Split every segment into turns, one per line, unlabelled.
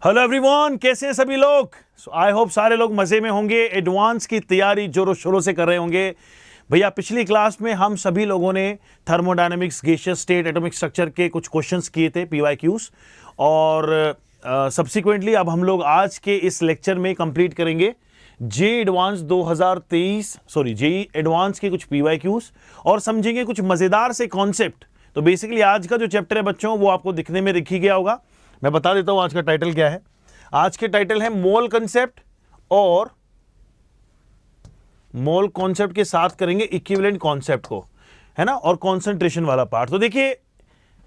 Hello everyone, कैसे हैं सभी लोग। आई होप सारे लोग मजे में होंगे, एडवांस की तैयारी जोरों शोरों से कर रहे होंगे। भैया पिछली क्लास में हम सभी लोगों ने thermodynamics, gaseous state, atomic structure के कुछ क्वेश्चंस किए थे PYQs, और सब्सिक्वेंटली अब हम लोग आज के इस लेक्चर में कंप्लीट करेंगे जेईई एडवांस 2023 जेईई एडवांस के कुछ PYQs और समझेंगे कुछ मजेदार से कॉन्सेप्ट। तो बेसिकली आज का जो चैप्टर है बच्चों वो आपको दिखने में दिख ही गया होगा। मैं बता देता हूं आज का टाइटल क्या है। आज के टाइटल है मोल कंसेप्ट, और मोल कॉन्सेप्ट के साथ करेंगे इक्विवेलेंट कॉन्सेप्ट को, है ना, और कंसंट्रेशन वाला पार्ट। तो देखिए,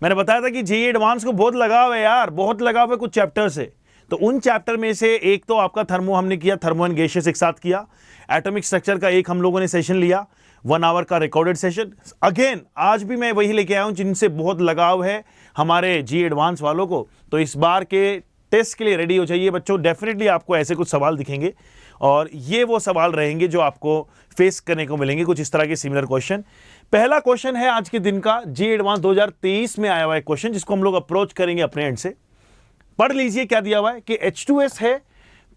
मैंने बताया था कि जेईई एडवांस को बहुत लगाव है यार, बहुत लगाव है कुछ चैप्टर से। तो उन चैप्टर में से एक तो आपका थर्मो हमने किया, थर्मो एंड गैसियस एक साथ किया। एटॉमिक स्ट्रक्चर का एक हम लोगों ने सेशन लिया, 1 आवर का रिकॉर्डेड सेशन। अगेन आज भी मैं वही लेके आया हूं जिनसे बहुत लगाव है हमारे जेईई एडवांस वालों को। तो इस बार के टेस्ट के लिए रेडी हो जाइए बच्चों। डेफिनेटली आपको ऐसे कुछ सवाल दिखेंगे और ये वो सवाल रहेंगे जो आपको फेस करने को मिलेंगे, कुछ इस तरह के सिमिलर क्वेश्चन। पहला क्वेश्चन है आज के दिन का, जेईई एडवांस 2023 में आया हुआ है क्वेश्चन, जिसको हम लोग अप्रोच करेंगे अपने एंड से। पढ़ लीजिए क्या दिया हुआ है कि H2S है,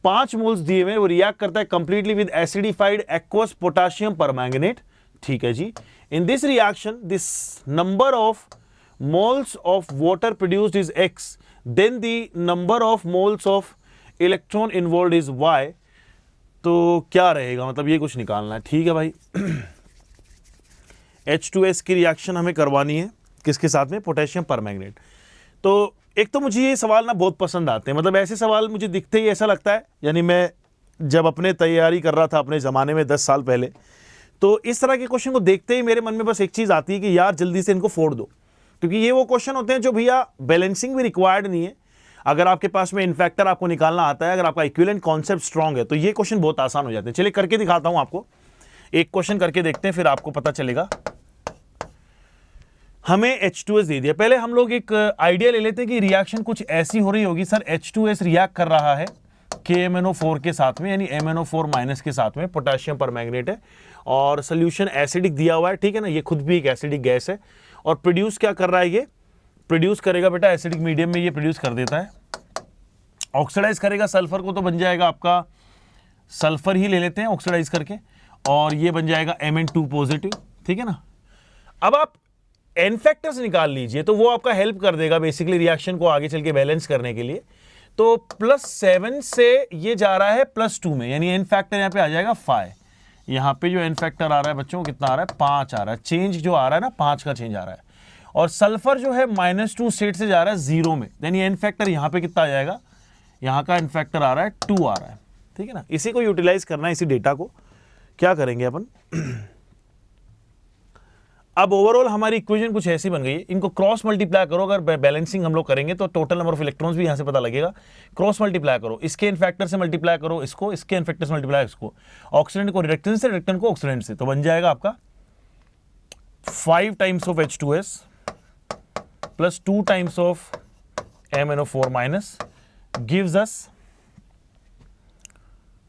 5 मोल्स दिए हुए, वो रिएक्ट करता है completely with acidified aqueous potassium permanganate. ठीक है जी। In this reaction this number of moles of water produced is X, then the number of moles of electron involved is Y। तो क्या रहेगा, मतलब ये कुछ निकालना है। ठीक है भाई। H2S की रिएक्शन हमें करवानी है किसके साथ में, पोटेशियम परमैंगनेट। तो एक तो मुझे ये सवाल ना बहुत पसंद आते हैं, मतलब ऐसे सवाल मुझे दिखते ही ऐसा लगता है, यानी मैं जब अपने तैयारी कर रहा था अपने ज़माने में 10 साल पहले, तो इस तरह के क्वेश्चन को देखते ही मेरे मन में बस एक चीज़ आती है कि यार जल्दी से इनको फोड़ दो, क्योंकि ये वो क्वेश्चन होते हैं जो भैया बैलेंसिंग भी रिक्वायर्ड नहीं है। अगर आपके पास में इनफैक्टर आपको निकालना आता है, अगर आपका इक्विवेलेंट कॉन्सेप्ट स्ट्रांग है, तो ये क्वेश्चन बहुत आसान हो जाते हैं। चलिए करके दिखाता हूं आपको, एक क्वेश्चन करके देखते हैं, फिर आपको पता चलेगा। हमें H2S दे दिया। पहले हम लोग एक आइडिया ले लेते हैं कि रिएक्शन कुछ ऐसी हो रही होगी। सर H2S रिएक्ट कर रहा है KMnO4 के साथ में, यानी MnO4- के साथ में, पोटेशियम परमैंगनेट है, और सोल्यूशन एसिडिक दिया हुआ है। ठीक है ना, ये खुद भी एक एसिडिक गैस है, और प्रोड्यूस क्या कर रहा है, ये प्रोड्यूस करेगा बेटा एसिडिक मीडियम में, ये प्रोड्यूस कर देता है। ऑक्सीडाइज करेगा सल्फर को, तो बन जाएगा आपका सल्फर ही ले लेते हैं ऑक्सीडाइज करके, और ये बन जाएगा Mn2 पॉजिटिव। ठीक है ना। अब आप एन फैक्टर्स निकाल लीजिए, तो वो आपका हेल्प कर देगा बेसिकली रिएक्शन को आगे चल के बैलेंस करने के लिए। तो +7 से ये जा रहा है +2 में, यानी एन फैक्टर यहाँ पे आ जाएगा 5। यहाँ पे जो एन फैक्टर आ रहा है बच्चों, कितना आ रहा है, 5 आ रहा है। चेंज जो आ रहा है ना, 5 का चेंज आ रहा है। और सल्फर जो है -2 स्टेट से जा रहा है 0 में, यानी एन फैक्टर यहाँ पे कितना आ जाएगा, यहाँ का एन फैक्टर आ रहा है 2 आ रहा है। ठीक है ना। इसी को यूटिलाइज करना है, इसी डेटा को क्या करेंगे अपन। अब ओवरऑल हमारी इक्वेशन कुछ ऐसी बन गई है, इनको क्रॉस मल्टीप्लाई करो। अगर बैलेंसिंग हम लोग करेंगे तो टोटल नंबर ऑफ इलेक्ट्रॉन्स भी यहां से पता लगेगा। क्रॉस मल्टीप्लाई करो, इसके इन फैक्टर से मल्टीप्लाई करो इसको, इसके इन फैक्टर से मल्टीप्लाई इसको, ऑक्सीडेंट को रिडक्टेंट से, रिडक्टेंट को ऑक्सीडेंट से, तो बन जाएगा आपका 5 times of H2S plus 2 times of MnO4- gives us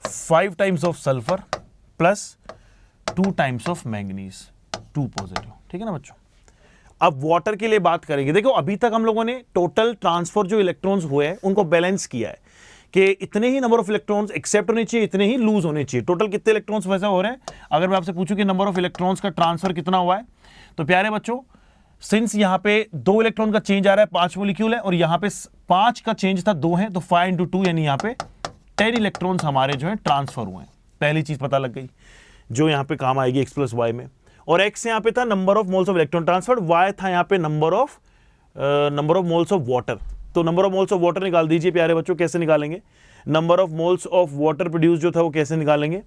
5 times of sulphur plus 2 times of manganese, 2 positive. ठीक है ना बच्चों। अब वाटर के लिए बात करेंगे। देखो अभी तक हम लोगों ने टोटल ट्रांसफर जो इलेक्ट्रॉन्स हुए हैं उनको बैलेंस किया है कि इतने ही नंबर ऑफ इलेक्ट्रॉन्स एक्सेप्ट होने चाहिए, इतने ही लूज होने चाहिए। टोटल कितने इलेक्ट्रॉन्स वैसे हो रहे हैं। अगर मैं आपसे पूछूं कि नंबर ऑफ इलेक्ट्रॉन्स का ट्रांसफर कितना हुआ है, तो प्यारे बच्चों सिंस यहां पे 2 इलेक्ट्रॉन का चेंज आ रहा है, 5 मॉलिक्यूल है, और यहां पे 5 का चेंज था 2 है, तो 5 × 2 यानी यहां पे 10 इलेक्ट्रॉन्स हमारे जो है ट्रांसफर हुए हैं। पहली चीज पता लग गई जो यहां पे काम आएगी X + Y में। और X यहाँ पे था number of moles of electron transfer, Y था यहाँ पे number of moles of water. तो number of moles of water निकाल दीजिए प्यारे बच्चों। कैसे निकालेंगे, number of moles of water produce जो था वो कैसे निकालेंगे,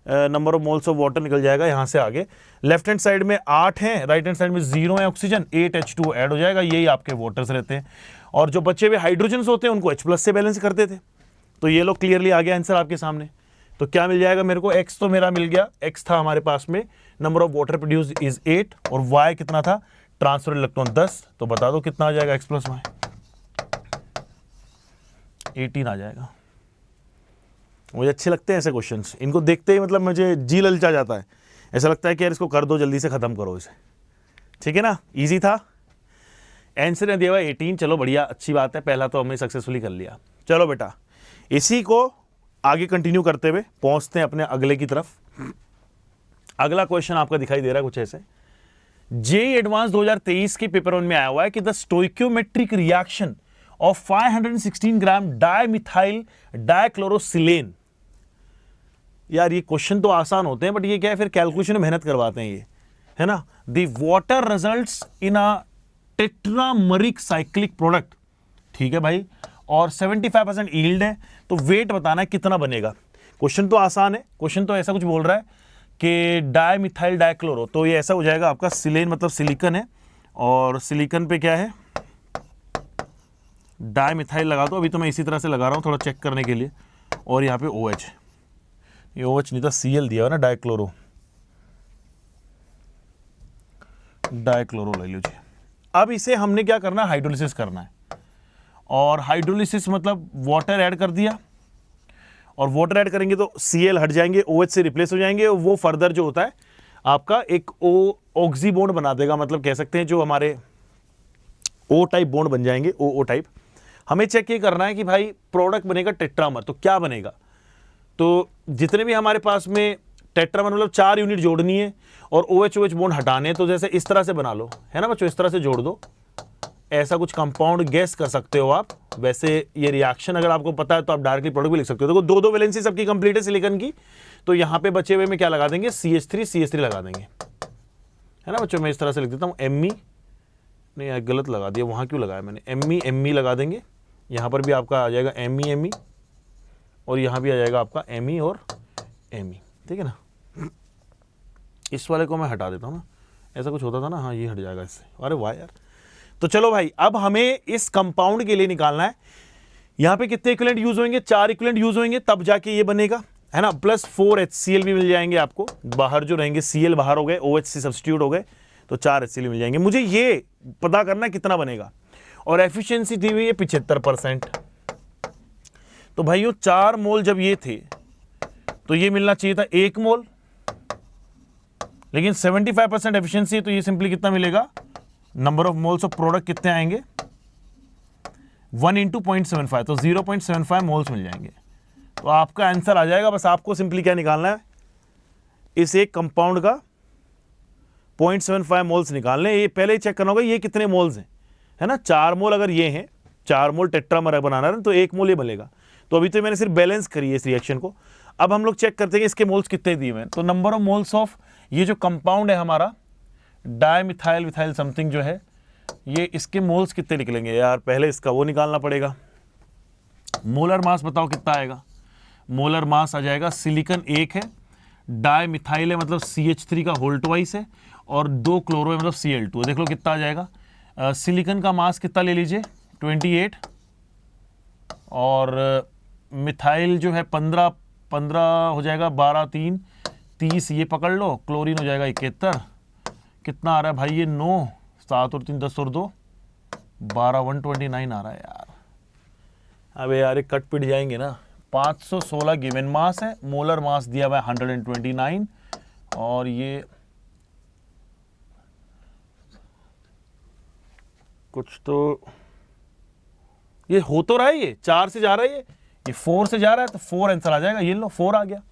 number of moles of water निकल जाएगा यहाँ से आगे। लेफ्ट हैंड साइड में 8 है, राइट हैंड साइड में 0 है ऑक्सीजन, 8 H2O ऐड हो जाएगा। यही आपके वाटर्स रहते हैं, और जो बचे हुए हाइड्रोजन होते हैं उनको H+ से बैलेंस करते थे। तो ये लोग क्लियरली आ गया आंसर आपके सामने। तो क्या मिल जाएगा मेरे को, X तो मेरा मिल गया, X था हमारे पास में, number of water produce is 8, और Y कितना था, ट्रांसफर इलेक्ट्रॉन 10। तो बता दो कितना आ जाएगा X + Y, 18 आ जाएगा। मुझे अच्छे लगते हैं ऐसे क्वेश्चंस, इनको देखते ही मतलब मुझे जी ललचा जाता है। ऐसा लगता है कि यार इसको कर दो, जल्दी से खत्म करो इसे। ठीक है ना, इजी था। आंसर ने दिया हुआ 18। चलो बढ़िया, अच्छी बात है, पहला तो हमने सक्सेसफुली कर लिया। चलो बेटा, इसी को आगे कंटिन्यू करते हुए पहुंचते हैं अपने अगले की तरफ। अगला क्वेश्चन आपका दिखाई दे रहा है कुछ ऐसे, जेईई एडवांस 2023 के पेपर वन में आया हुआ है कि the stoichiometric reaction of 516 gram dimethyl dichlorosilane. यार ये क्वेश्चन तो आसान होते हैं, बट ये क्या है, फिर कैलकुलेशन में मेहनत करवाते हैं ये, है ना। The water results in a tetrameric cyclic product, ठीक है भाई, और 75% यील्ड है, तो वेट बताना है कितना बनेगा। क्वेश्चन तो आसान है, क्वेश्चन तो ऐसा कुछ बोल रहा है कि डाइमिथाइल डाइक्लोरो, तो ये ऐसा हो जाएगा आपका, सिलेन मतलब सिलिकन है, और सिलिकन पे क्या है, डाइमिथाइल लगा दो। अभी तो मैं इसी तरह से लगा रहा हूँ थोड़ा चेक करने के लिए, और यहाँ पे OH, ये OH नहीं था, Cl दिया हुआ ना, डाइक्लोरो, डाइक्लोरो ले लीजिए। अब इसे हमने क्या करना है, हाइड्रोलिसिस करना है, और हाइड्रोलिसिस मतलब वाटर ऐड कर दिया, और वाटर ऐड करेंगे तो Cl हट जाएंगे, OH से रिप्लेस हो जाएंगे, और वो फर्दर जो होता है आपका एक ऑक्सी बॉन्ड बना देगा, मतलब कह सकते हैं जो हमारे O टाइप बॉन्ड बन जाएंगे, OO टाइप। हमें चेक ये करना है कि भाई प्रोडक्ट बनेगा टेट्रामर, तो क्या बनेगा, तो जितने भी हमारे पास में टेट्रामर मतलब 4 यूनिट जोड़नी है और OH बॉन्ड हटाने, तो जैसे इस तरह से बना लो, है ना बच्चों, इस तरह से जोड़ दो, ऐसा कुछ कंपाउंड गैस कर सकते हो आप। वैसे ये रिएक्शन अगर आपको पता है तो आप डायरेक्टली प्रोडक्ट भी लिख सकते हो। देखो 2-2 वैलेंसी सबकी कंप्लीट है सिलिकॉन की, तो यहाँ पे बचे हुए में क्या लगा देंगे, CH3 लगा देंगे, है ना बच्चों। मैं इस तरह से लिख देता हूँ Me, नहीं यार गलत लगा दिया, वहाँ क्यों लगाया मैंने, Me लगा देंगे, यहाँ पर भी आपका आ जाएगा Me, और यहाँ भी आ जाएगा आपका Me और Me, ठीक है ना। इस वाले को मैं हटा देता हूँ ना, ऐसा कुछ होता था ना, हाँ ये हट जाएगा इससे, अरे वाह यार। तो चलो भाई, अब हमें इस कंपाउंड के लिए निकालना है, यहाँ पे कितने इक्विवेलेंट यूज होंगे, 4 इक्विवेलेंट यूज होंगे, तब जाके ये बनेगा, है ना। प्लस 4 HCl भी मिल जाएंगे आपको, बाहर जो रहेंगे Cl बाहर हो गए, OH से सब्स्टिट्यूट हो गए, तो 4 HCl मिल जाएंगे। मुझे ये पता करना है कितना बनेगा, और एफिशिएंसी दी हुई है 75%। तो भाइयों 4 मोल जब ये थे तो ये मिलना चाहिए था 1 मोल, लेकिन 75% एफिशिएंसी है, तो ये सिंपली कितना मिलेगा, number of moles of product कितने आएंगे, 1 × 0.75, तो 0.75 मोल्स मिल जाएंगे। तो आपका आंसर आ जाएगा। बस आपको सिंपली क्या निकालना है, इस एक कंपाउंड का 0.75 मोल्स निकालने। ये पहले ही चेक करना होगा ये कितने मोल्स हैं, है ना। 4 मोल अगर ये हैं, 4 मोल टेट्रामर बनाना है तो 1 मोल ये बनेगा। तो अभी तो मैंने सिर्फ बैलेंस करी है इस रिएक्शन को। अब हम लोग चेक करते हैं कि इसके मोल्स कितने दिए हुए हैं। तो नंबर ऑफ मोल्स ऑफ ये जो कंपाउंड है हमारा डाइमिथाइल विथाइल समथिंग जो है, ये इसके मोल्स कितने निकलेंगे यार, पहले इसका वो निकालना पड़ेगा। मोलर मास बताओ कितना आएगा। मोलर मास आ जाएगा, सिलिकॉन 1 है, डाइमिथाइल है मतलब CH3 का होल ट्वाइस है, और 2 क्लोरो है मतलब Cl2। देख लो कितना आ जाएगा। सिलिकॉन का मास कितना ले लीजिए 28, और मिथाइल जो है 15 हो जाएगा, 12 3 30 ये पकड़ लो। क्लोरीन हो जाएगा 71, कितना आ रहा है भाई ये 9, 7 और 3 10 और 2 12, 129 आ रहा है यार। अबे यार ये कट पिट जाएंगे ना। 516 गिवन मास है, मोलर मास दिया हुआ है 129, और ये कुछ तो ये हो तो रहा है, ये 4 से जा रहा है, ये 4 से जा रहा है, तो 4 आंसर आ जाएगा। ये लो 4 आ गया,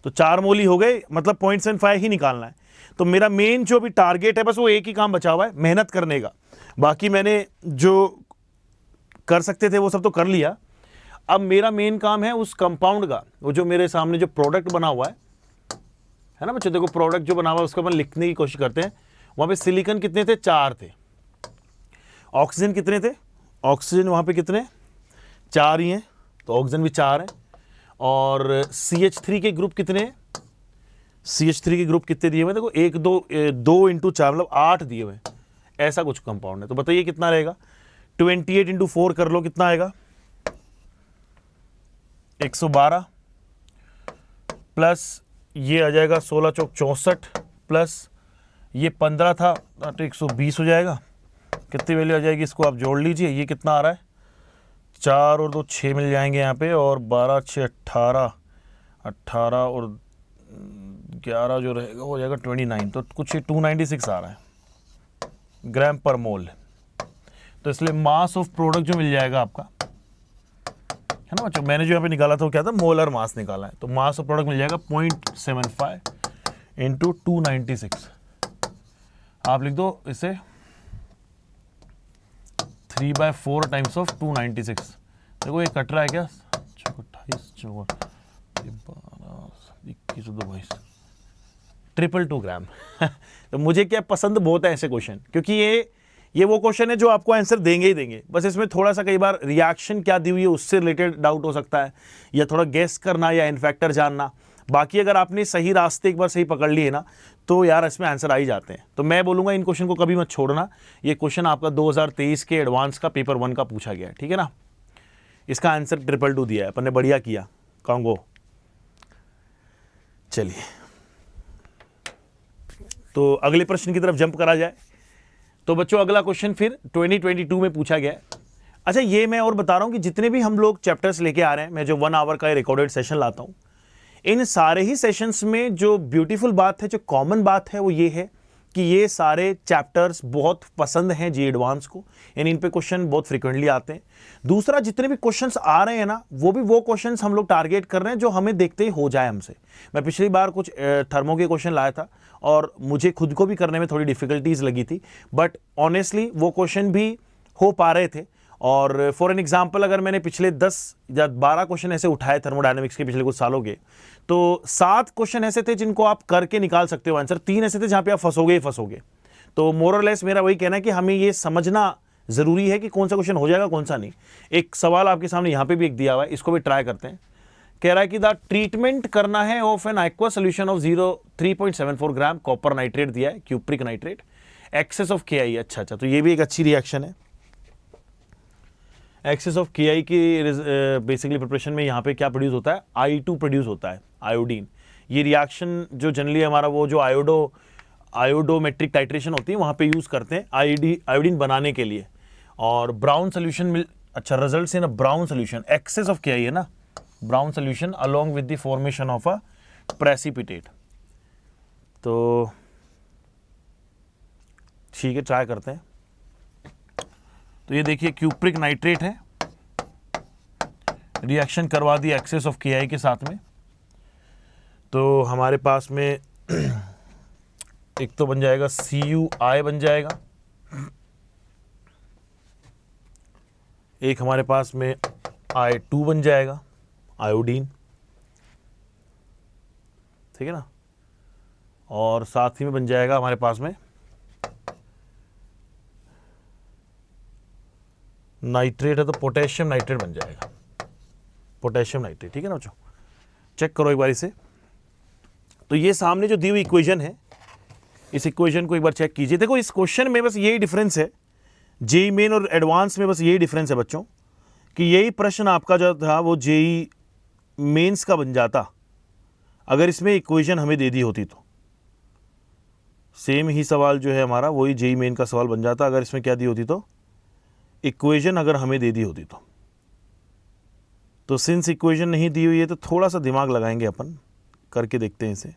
तो 4 मोल ही हो गए, मतलब 0.75 ही निकालना है। तो मेरा मेन जो भी टारगेट है बस वो एक ही काम बचा हुआ है, मेहनत करने का। बाकी मैंने जो कर सकते थे वो सब तो कर लिया। अब मेरा मेन काम है उस कंपाउंड का, वो जो मेरे सामने जो प्रोडक्ट बना हुआ है ना बच्चों। देखो प्रोडक्ट जो बना हुआ है उसको अपन लिखने की कोशिश करते हैं। वहां पे सिलिकॉन कितने थे, 4 थे। ऑक्सीजन कितने थे, ऑक्सीजन वहां पे कितने, 4 ही हैं, तो ऑक्सीजन भी 4 है। और CH3 के ग्रुप कितने हैं, CH3 के ग्रुप कितने दिए हुए, देखो 1 2 × 4 मतलब 8 दिए हुए, ऐसा कुछ कंपाउंड है। तो बताइए कितना रहेगा, 28 × 4 कर लो, कितना आएगा 112, प्लस ये आ जाएगा 16 चौक 64, प्लस ये 15 था तो 120 हो जाएगा। कितनी वैल्यू आ जाएगी, इसको आप जोड़ लीजिए। ये कितना आ रहा है, 4 और 2 6 मिल जाएंगे यहाँ पे, और 12 6 18, 18 और 11 जो रहेगा हो जाएगा 29, तो कुछ 296 आ रहा है ग्राम पर मोल। तो इसलिए मास ऑफ प्रोडक्ट जो मिल जाएगा आपका है ना बच्चों। मैंने जो यहाँ पे निकाला था वो क्या था, मोलर मास निकाला है, तो मास ऑफ प्रोडक्ट मिल जाएगा 0.75 इंटू 296। आप लिख दो इसे 3/4 टाइम्स ऑफ 296। देखो ये कट रहा है क्या, 28 14 21 22 222 ग्राम। तो मुझे क्या पसंद बहुत है ऐसे क्वेश्चन, क्योंकि ये वो क्वेश्चन है जो आपको आंसर देंगे ही देंगे। बस इसमें थोड़ा सा कई बार रिएक्शन क्या दी हुई है उससे रिलेटेड डाउट हो सकता है, या थोड़ा गेस करना या इनफैक्टर जानना। बाकी अगर आपने सही रास्ते एक बार सही पकड़ लिए ना तो यार इसमें आंसर आ ही जाते हैं। तो मैं बोलूँगा इन क्वेश्चन को कभी मत छोड़ना। ये क्वेश्चन आपका 2023 के एडवांस का पेपर 1 का पूछा गया है, ठीक है ना। इसका आंसर 222 दिया है अपन ने, बढ़िया किया कांगो। चलिए तो अगले प्रश्न की तरफ जंप करा जाए। तो बच्चों अगला क्वेश्चन फिर 2022 में पूछा गया है। अच्छा ये मैं और बता रहा हूं कि जितने भी हम लोग चैप्टर्स लेके आ रहे हैं, मैं जो 1 आवर का रिकॉर्डेड सेशन लाता हूं, इन सारे ही सेशंस में जो ब्यूटीफुल बात है, जो कॉमन बात है, वो ये है कि ये सारे चैप्टर्स बहुत पसंद हैं जी एडवांस को, यानी इन पे क्वेश्चन बहुत फ्रिक्वेंटली आते हैं। दूसरा, जितने भी क्वेश्चंस आ रहे हैं ना, वो भी वो क्वेश्चंस हम लोग टारगेट कर रहे हैं जो हमें देखते ही हो जाए हमसे। मैं पिछली बार कुछ थर्मो के क्वेश्चन लाया था और मुझे खुद को भी करने में थोड़ी डिफिकल्टीज लगी थी, बट ऑनेस्टली वो क्वेश्चन भी हो पा रहे थे। और फॉर एन एग्जाम्पल, अगर मैंने पिछले 10 या 12 क्वेश्चन ऐसे उठाए थर्मोडायनेमिक्स के पिछले कुछ सालों के, तो 7 क्वेश्चन ऐसे थे जिनको आप करके निकाल सकते हो आंसर, 3 ऐसे थे जहां पे आप फंसोगे ही फंसोगे। तो मोर और लेस मेरा वही कहना है कि हमें ये समझना जरूरी है कि कौन सा क्वेश्चन हो जाएगा कौन सा नहीं। एक सवाल आपके सामने यहाँ पे भी एक दिया हुआ है, इसको भी ट्राई करते हैं। कह रहा है कि द ट्रीटमेंट करना है of an aqua solution of 3.74 gram copper nitrate दिया है, cupric nitrate, excess of KI। अच्छा, तो ये भी एक अच्छी रिएक्शन है। एक्सेस ऑफ KI की बेसिकली प्रिपरेशन में यहाँ पे क्या प्रोड्यूस होता है, I2 प्रोड्यूस होता है, आयोडीन। ये रिएक्शन जो जनरली हमारा वो जो आयोडोमेट्रिक टाइट्रेशन होती है वहाँ पे यूज़ करते हैं आयोडीन बनाने के लिए। और ब्राउन सोल्यूशन मिल, अच्छा रिजल्ट से ना brown solution, excess of KI है ना, brown solution along with the formation of a precipitate. तो ठीक है, ट्राई करते हैं। तो ये देखिए क्यूप्रिक नाइट्रेट है, रिएक्शन करवा दी एक्सेस ऑफ KI के साथ में। तो हमारे पास में एक तो बन जाएगा CuI बन जाएगा, एक हमारे पास में I2 बन जाएगा, आयोडीन, ठीक है ना। और साथ ही में बन जाएगा हमारे पास में नाइट्रेट है तो पोटेशियम नाइट्रेट बन जाएगा, पोटेशियम नाइट्रेट, ठीक है ना बच्चों। चेक करो एक बार इसे। तो ये सामने जो दी हुई इक्वेशन है, इस इक्वेशन को एक बार चेक कीजिए। देखो इस क्वेश्चन में बस यही डिफरेंस है, जेई मेन और एडवांस में बस यही डिफरेंस है बच्चों, कि यही प्रश्न आपका जो था वो जेई मेंस का बन जाता अगर इसमें इक्वेशन हमें दे दी होती। तो सेम ही सवाल जो है हमारा वही जेई मेन का सवाल बन जाता अगर इसमें क्या दी होती, तो इक्वेशन अगर हमें दे दी होती। तो सिंस इक्वेशन नहीं दी हुई है तो थोड़ा सा दिमाग लगाएंगे अपन, करके देखते हैं इसे।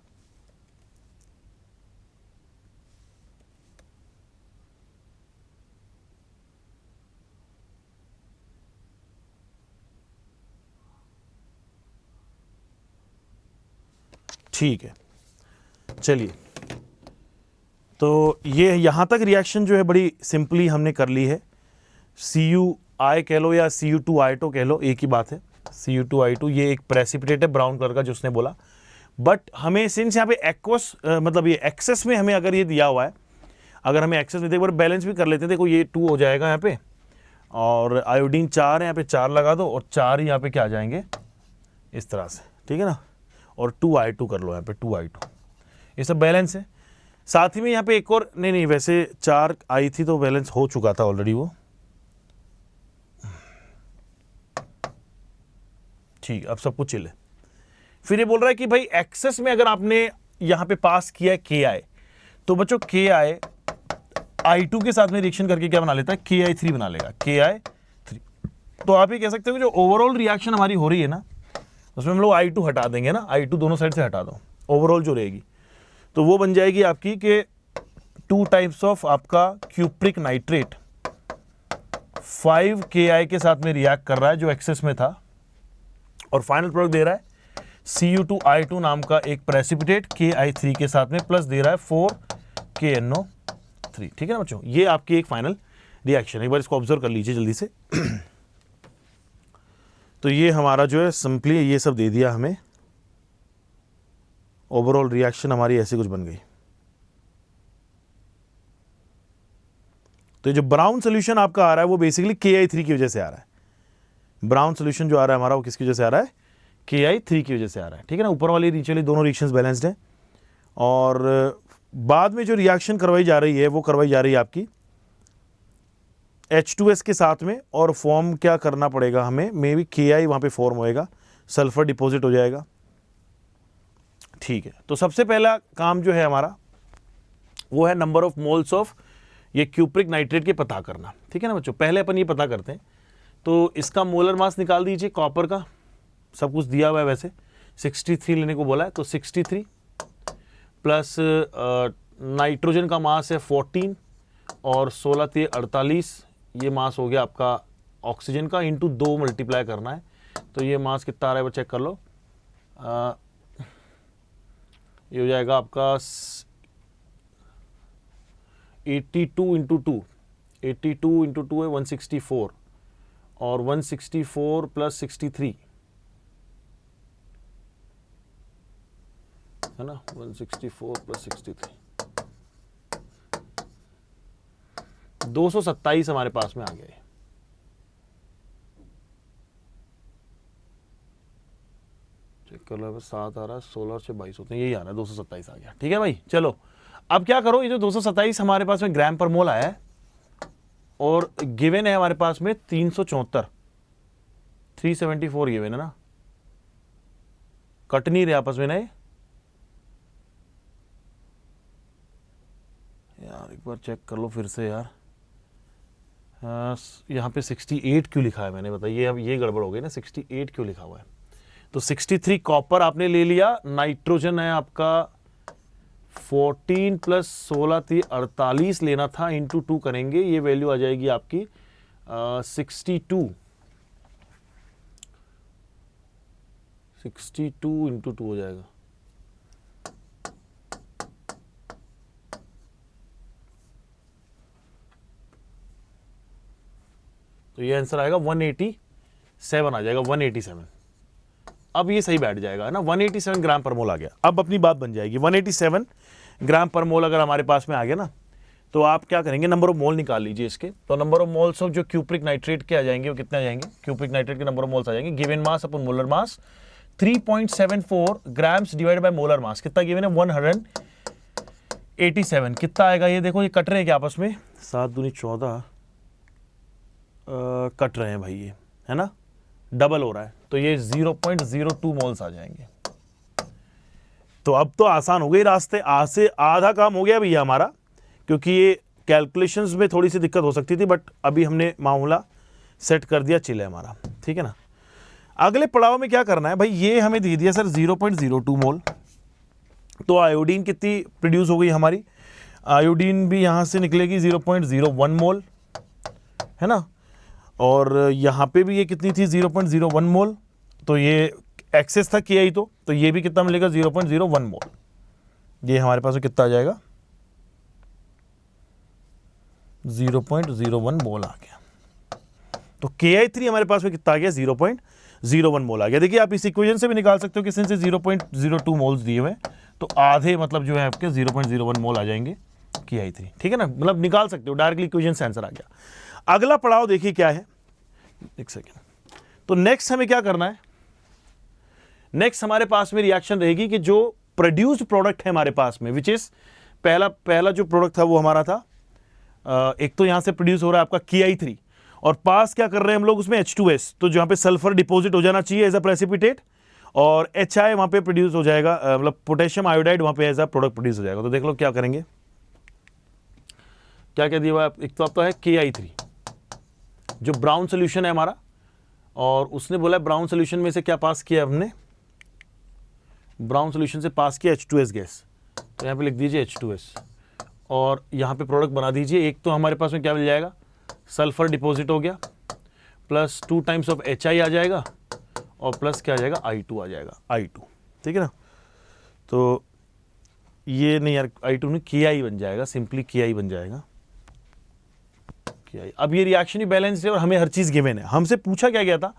ठीक है, चलिए। तो ये यहाँ तक रिएक्शन जो है बड़ी सिंपली हमने कर ली है। CuI कह लो या Cu2I2 कह लो, एक ही बात है। Cu2I2 ये एक प्रेसिपिटेट है ब्राउन कलर का जो उसने बोला। बट हमें सिंस यहाँ पे एक्वस मतलब ये एक्सेस में हमें अगर ये दिया हुआ है, अगर हमें एक्सेस में, एक बार बैलेंस भी कर लेते हैं। देखो ये 2 हो जाएगा यहाँ पे, और आयोडीन 4 है, यहाँ पे 4 लगा दो, और 4 ही यहाँ पे क्या आ जाएंगे इस तरह से, ठीक है ना। और 2I2 कर लो यहाँ पे, 2I2, ये सब बैलेंस है। साथ ही में यहाँ पे एक और, नहीं वैसे 4 आई थी तो बैलेंस हो चुका था ऑलरेडी वो, ठीक। अब सब कुछ चिल है। फिर ये बोल रहा है कि भाई एक्सेस में अगर आपने यहाँ पे पास किया है KI, तो बच्चों KI I2 के साथ में रिएक्शन करके क्या बना लेता है, KI3 बना लेगा, KI3। तो आप ये कह सकते हो कि जो ओवरऑल रिएक्शन हमारी हो रही है ना, उसमें हम लोग I2 हटा देंगे ना, I2 दोनों साइड से हटा दो, ओवरऑल जो रहेगी तो वो बन जाएगी आपकी कि 2 टाइप्स ऑफ आपका क्यूप्रिक नाइट्रेट 5 KI के साथ में रिएक्ट कर रहा है जो एक्सेस में था, और फाइनल प्रोडक्ट दे रहा है Cu2I2 नाम का एक प्रेसिपिटेट Ki3 के साथ में, प्लस दे रहा है 4KNO3। ठीक है ना बच्चों, ये आपकी एक फाइनल रिएक्शन है। एक बार इसको ऑब्जर्व कर लीजिए जल्दी से। तो ये हमारा जो है सिंपली ये सब दे दिया हमें, ओवरऑल रिएक्शन हमारी ऐसे कुछ बन गई। तो जो ब्राउन सोल्यूशन आपका आ रहा है वो बेसिकली Ki3 की वजह से आ रहा है। ब्राउन सोल्यूशन जो आ रहा है हमारा वो किसकी वजह से आ रहा है? Ki3 की वजह से आ रहा है। ठीक है ना, ऊपर वाली नीचे वाली दोनों रिएक्शंस बैलेंस्ड हैं। और बाद में जो रिएक्शन करवाई जा रही है वो करवाई जा रही है आपकी H2S के साथ में, और फॉर्म क्या करना पड़ेगा हमें, मे बी Ki वहाँ पे फॉर्म होएगा, सल्फर डिपॉजिट हो जाएगा। ठीक है, तो सबसे पहला काम जो है हमारा वो है नंबर ऑफ मोल्स ऑफ ये क्यूप्रिक नाइट्रेट के पता करना। ठीक है ना बच्चों, पहले अपन ये पता करते हैं। तो इसका मोलर मास निकाल दीजिए कॉपर का, सब कुछ दिया हुआ है वैसे, 63 लेने को बोला है, तो 63 प्लस नाइट्रोजन का मास है 14 और 16 × 48, ये मास हो गया आपका ऑक्सीजन का, इंटू 2 मल्टीप्लाई करना है। तो ये मास कितना आ रहा है वो चेक कर लो। ये हो जाएगा आपका 82 × 2, 82 × 2 है 164, और 164 प्लस 63 है ना, 164 प्लस 63 227 हमारे पास में आ गया। चेक कर लो, 7 आ रहा है, 16 से 22 होते हैं, यही आ रहा है, 227 आ गया। ठीक है भाई, चलो अब क्या करो, ये जो 227 हमारे पास में ग्राम पर मोल आया है और गिवन है हमारे पास में 374, 374 गिवन है ना, कट नहीं रहे आपस में ना यार, एक बार चेक कर लो फिर से यार। यहाँ पे 68 क्यों लिखा है मैंने, बताइए, अब ये गड़बड़ हो गई ना, 68 क्यों लिखा हुआ है। तो 63 कॉपर आपने ले लिया, नाइट्रोजन है आपका 14 प्लस 16 थी 48 लेना था, इंटू 2 करेंगे, ये वैल्यू आ जाएगी आपकी 62 इंटू 2 हो जाएगा। तो ये आंसर आएगा 187 आ जाएगा, 187। अब ये सही बैठ जाएगा ना, 187 ग्राम पर मोल आ गया। अब अपनी बात बन जाएगी, 187 ग्राम पर मोल अगर हमारे पास में आ गया ना, तो आप क्या करेंगे, नंबर ऑफ मोल निकाल लीजिए इसके। तो नंबर ऑफ मोल्स ऑफ जो क्यूप्रिक नाइट्रेट के आ जाएंगे वो कितने आ जाएंगे, क्यूप्रिक नाइट्रेट के नंबर ऑफ मोल्स आ जाएंगे, given mass upon molar mass 3.74 grams divide by molar mass, कितना गिवन है 187, कितना आएगा ये देखो, ये कट रहे हैं क्या आपस में, 7 दूनी 14 कट रहे हैं भाई, ये है ना, डबल हो रहा है, तो ये 0.02 मोल्स आ जाएंगे। तो अब तो आसान हो गई, रास्ते आज से आधा काम हो गया भैया हमारा, क्योंकि ये कैलकुलेशंस में थोड़ी सी दिक्कत हो सकती थी, बट अभी हमने मामला सेट कर दिया, चिल है हमारा। ठीक है ना, अगले पड़ाव में क्या करना है भाई, ये हमें दे दिया सर 0.02 मोल, तो आयोडीन कितनी प्रोड्यूस हो गई हमारी, आयोडीन भी यहां से निकलेगी 0.01 मोल, है ना, और यहाँ पे भी ये कितनी थी 0.01 मोल, तो ये एक्सेस था Ki, तो ये भी कितना मिलेगा 0.01 मोल, ये हमारे पास में कितना आ जाएगा 0.01 मोल आ गया। तो Ki3 हमारे पास में कितना आ गया 0.01 मोल आ गया। देखिए आप इस इक्वेशन से भी निकाल सकते हो कि इससे 0.02 मोल्स दिए हुए, तो आधे मतलब जो है आपके 0.01 मोल आ जाएंगे Ki3। ठीक है ना, मतलब निकाल सकते हो डायरेक्टली, इक्वेशन से आंसर आ गया। अगला पड़ाव देखिए क्या है, एक सेकेंड। तो नेक्स्ट हमें क्या करना है, नेक्स्ट हमारे पास में रिएक्शन रहेगी कि जो प्रोड्यूस्ड प्रोडक्ट है हमारे पास में, विच इज पहला जो प्रोडक्ट था वो हमारा था, एक तो यहां से प्रोड्यूस हो रहा है आपका Ki3, और पास क्या कर रहे हैं हम लोग उसमें H2S, तो जहां पे सल्फर डिपॉजिट हो जाना चाहिए एज अ प्रेसिपिटेट, और HI वहां पे प्रोड्यूस हो जाएगा, मतलब पोटेशियम आयोडाइड वहां पे एज अ प्रोडक्ट प्रोड्यूस हो जाएगा। तो देख लो क्या करेंगे, क्या क्या दिया हुआ है, एक तो आपका है Ki3 जो ब्राउन सोल्यूशन है हमारा, और उसने बोला ब्राउन सोल्यूशन में से क्या पास किया हमने, ब्राउन सोल्यूशन से पास किया H2S गैस, तो यहाँ पे लिख दीजिए H2S, और यहाँ पे प्रोडक्ट बना दीजिए। एक तो हमारे पास में क्या मिल जाएगा, सल्फर डिपॉजिट हो गया, प्लस 2 टाइम्स ऑफ HI आ जाएगा, और प्लस क्या आ जाएगा, I2 आ जाएगा, I2, ठीक है ना। तो ये नहीं यार, I2 नहीं, KI बन जाएगा, सिंपली KI बन जाएगा, KI। अब ये रिएक्शन ही बैलेंस है और हमें हर चीज़ गिवन है। हमसे पूछा क्या गया था,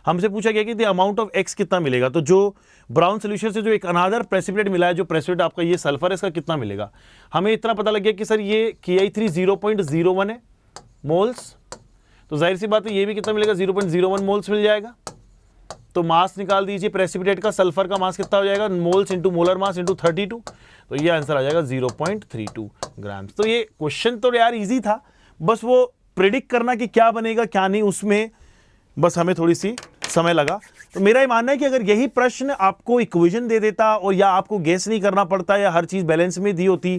हमसे पूछा गया कि द अमाउंट ऑफ एक्स कितना मिलेगा। तो जो ब्राउन सोल्यूशन से जो एक अनादर प्रेसिपिटेट मिला है, जो प्रेसिपिटेट आपका ये सल्फर है, इसका कितना मिलेगा। हमें इतना पता लग गया कि सर ये KI3 0.01 है मोल्स, तो जाहिर सी बात है ये भी कितना मिलेगा, 0.01 मोल्स मिल जाएगा। तो मास निकाल दीजिए प्रेसिपिटेट का, सल्फर का मास कितना हो जाएगा, moles into molar mass into 32, तो ये आंसर आ जाएगा 0.32 ग्राम्स। तो ये क्वेश्चन तो यार इजी था, बस वो प्रिडिक्ट करना कि क्या बनेगा क्या नहीं, उसमें बस हमें थोड़ी सी समय लगा। तो मेरा ये मानना है कि अगर यही प्रश्न आपको इक्वेशन दे देता और या आपको गेस नहीं करना पड़ता या हर चीज बैलेंस में दी होती,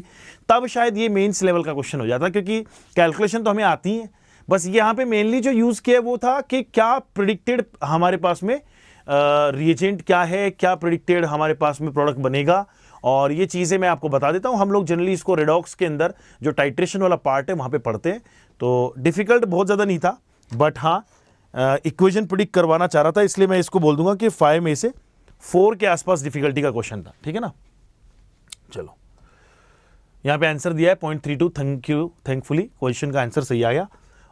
तब शायद ये मेंस लेवल का क्वेश्चन हो जाता, क्योंकि कैलकुलेशन तो हमें आती है। बस यहाँ पे मेनली जो यूज किया वो था कि क्या प्रिडिक्टेड हमारे पास में रिएजेंट क्या है, क्या प्रिडिक्टेड हमारे पास में प्रोडक्ट बनेगा, और ये चीज़ें मैं आपको बता देता हूँ। हम लोग जनरली इसको रेडॉक्स के अंदर जो टाइट्रेशन वाला पार्ट है वहाँ पे पढ़ते हैं, तो डिफिकल्ट बहुत ज़्यादा नहीं था, बट हाँ इक्वेशन प्रिडिक्ट करवाना चाह रहा था, इसलिए मैं इसको बोल दूंगा कि 5 में से 4 के आसपास डिफिकल्टी का क्वेश्चन था, ठीक है ना। चलो यहाँ पे आंसर दिया है 0.32, थैंक यू, थैंकफुली क्वेश्चन का आंसर सही आया,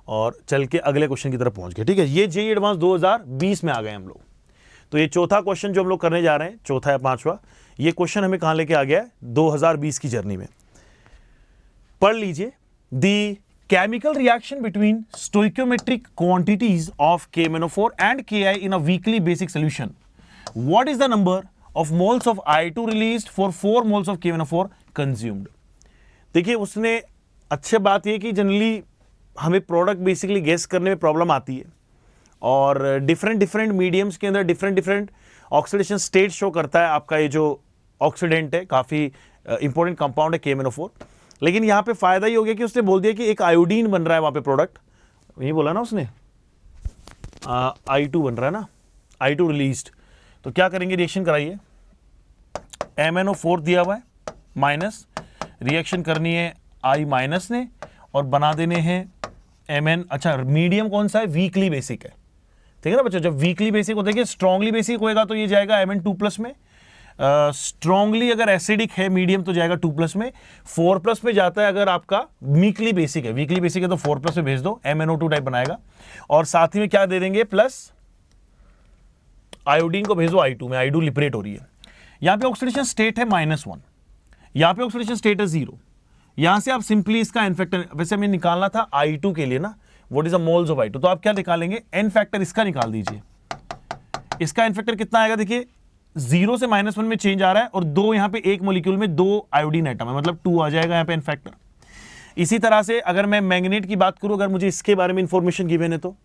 और चल के अगले क्वेश्चन की तरफ पहुंच गए, ठीक है। ये जेईई एडवांस 2020 में आ गए हम लोग। तो ये चौथा क्वेश्चन जो हम लोग करने जा रहे हैं, चौथा या पांचवा, ये क्वेश्चन हमें कहां लेके आ गया है, 2020 की जर्नी में। पढ़ लीजिए, the chemical reaction between stoichiometric quantities of KMnO4 and KI in a weekly basic solution, what is the number of moles of I2 released for 4 moles of KMnO4 consumed. देखिए उसने, अच्छी बात यह कि जनरली हमें प्रोडक्ट बेसिकली गेस करने में problem आती है, और डिफरेंट मीडियम्स के अंदर डिफरेंट ऑक्सीडेशन स्टेट शो करता है आपका ये जो ऑक्सीडेंट है, काफ़ी इंपॉर्टेंट कंपाउंड है KMnO4। लेकिन यहाँ पे फायदा ये हो गया कि उसने बोल दिया कि एक आयोडीन बन रहा है वहाँ पे प्रोडक्ट, यही बोला ना उसने, I2 बन रहा है ना, I2 रिलीज्ड। तो क्या करेंगे, रिएक्शन कराइए, MnO4 दिया हुआ है माइनस, रिएक्शन करनी है I माइनस ने, और बना देने हैं Mn। अच्छा मीडियम कौन सा है, वीकली बेसिक है, ठीक है ना बच्चों। जब वीकली बेसिक होता है कि स्ट्रांगली बेसिक होएगा तो ये जाएगा Mn2+ में, स्ट्रांगली अगर एसिडिक है मीडियम तो जाएगा 2+ में, 4+ में जाता है अगर आपका वीकली बेसिक है, वीकली बेसिक है तो 4+ में भेज दो, MnO2 टाइप बनाएगा। और साथ ही में क्या दे देंगे, प्लस आयोडीन को भेजो I2 में, I2 लिपरेट हो रही है। यहां पे ऑक्सीडेशन स्टेट है -1, यहां पे ऑक्सीडेशन स्टेट है 0। यहां से आप सिंपली इसका एन फैक्टर, वैसे हमें निकालना था I2 के लिए ना, what is the moles of I2, तो आप क्या निकालेंगे, एन फैक्टर इसका निकाल दीजिए। इसका एन फैक्टर कितना आएगा, देखिए 0 से -1 में चेंज आ रहा है, और 2 यहां पे एक मॉलिक्यूल में 2 आयोडीन एटम है, मतलब 2 आ जाएगा यहां पे एन फैक्टर। इसी तरह से अगर मैं मैंगनेट की बात करूं, अगर मुझे इसके बारे में इंफॉर्मेशन गिवन है, तो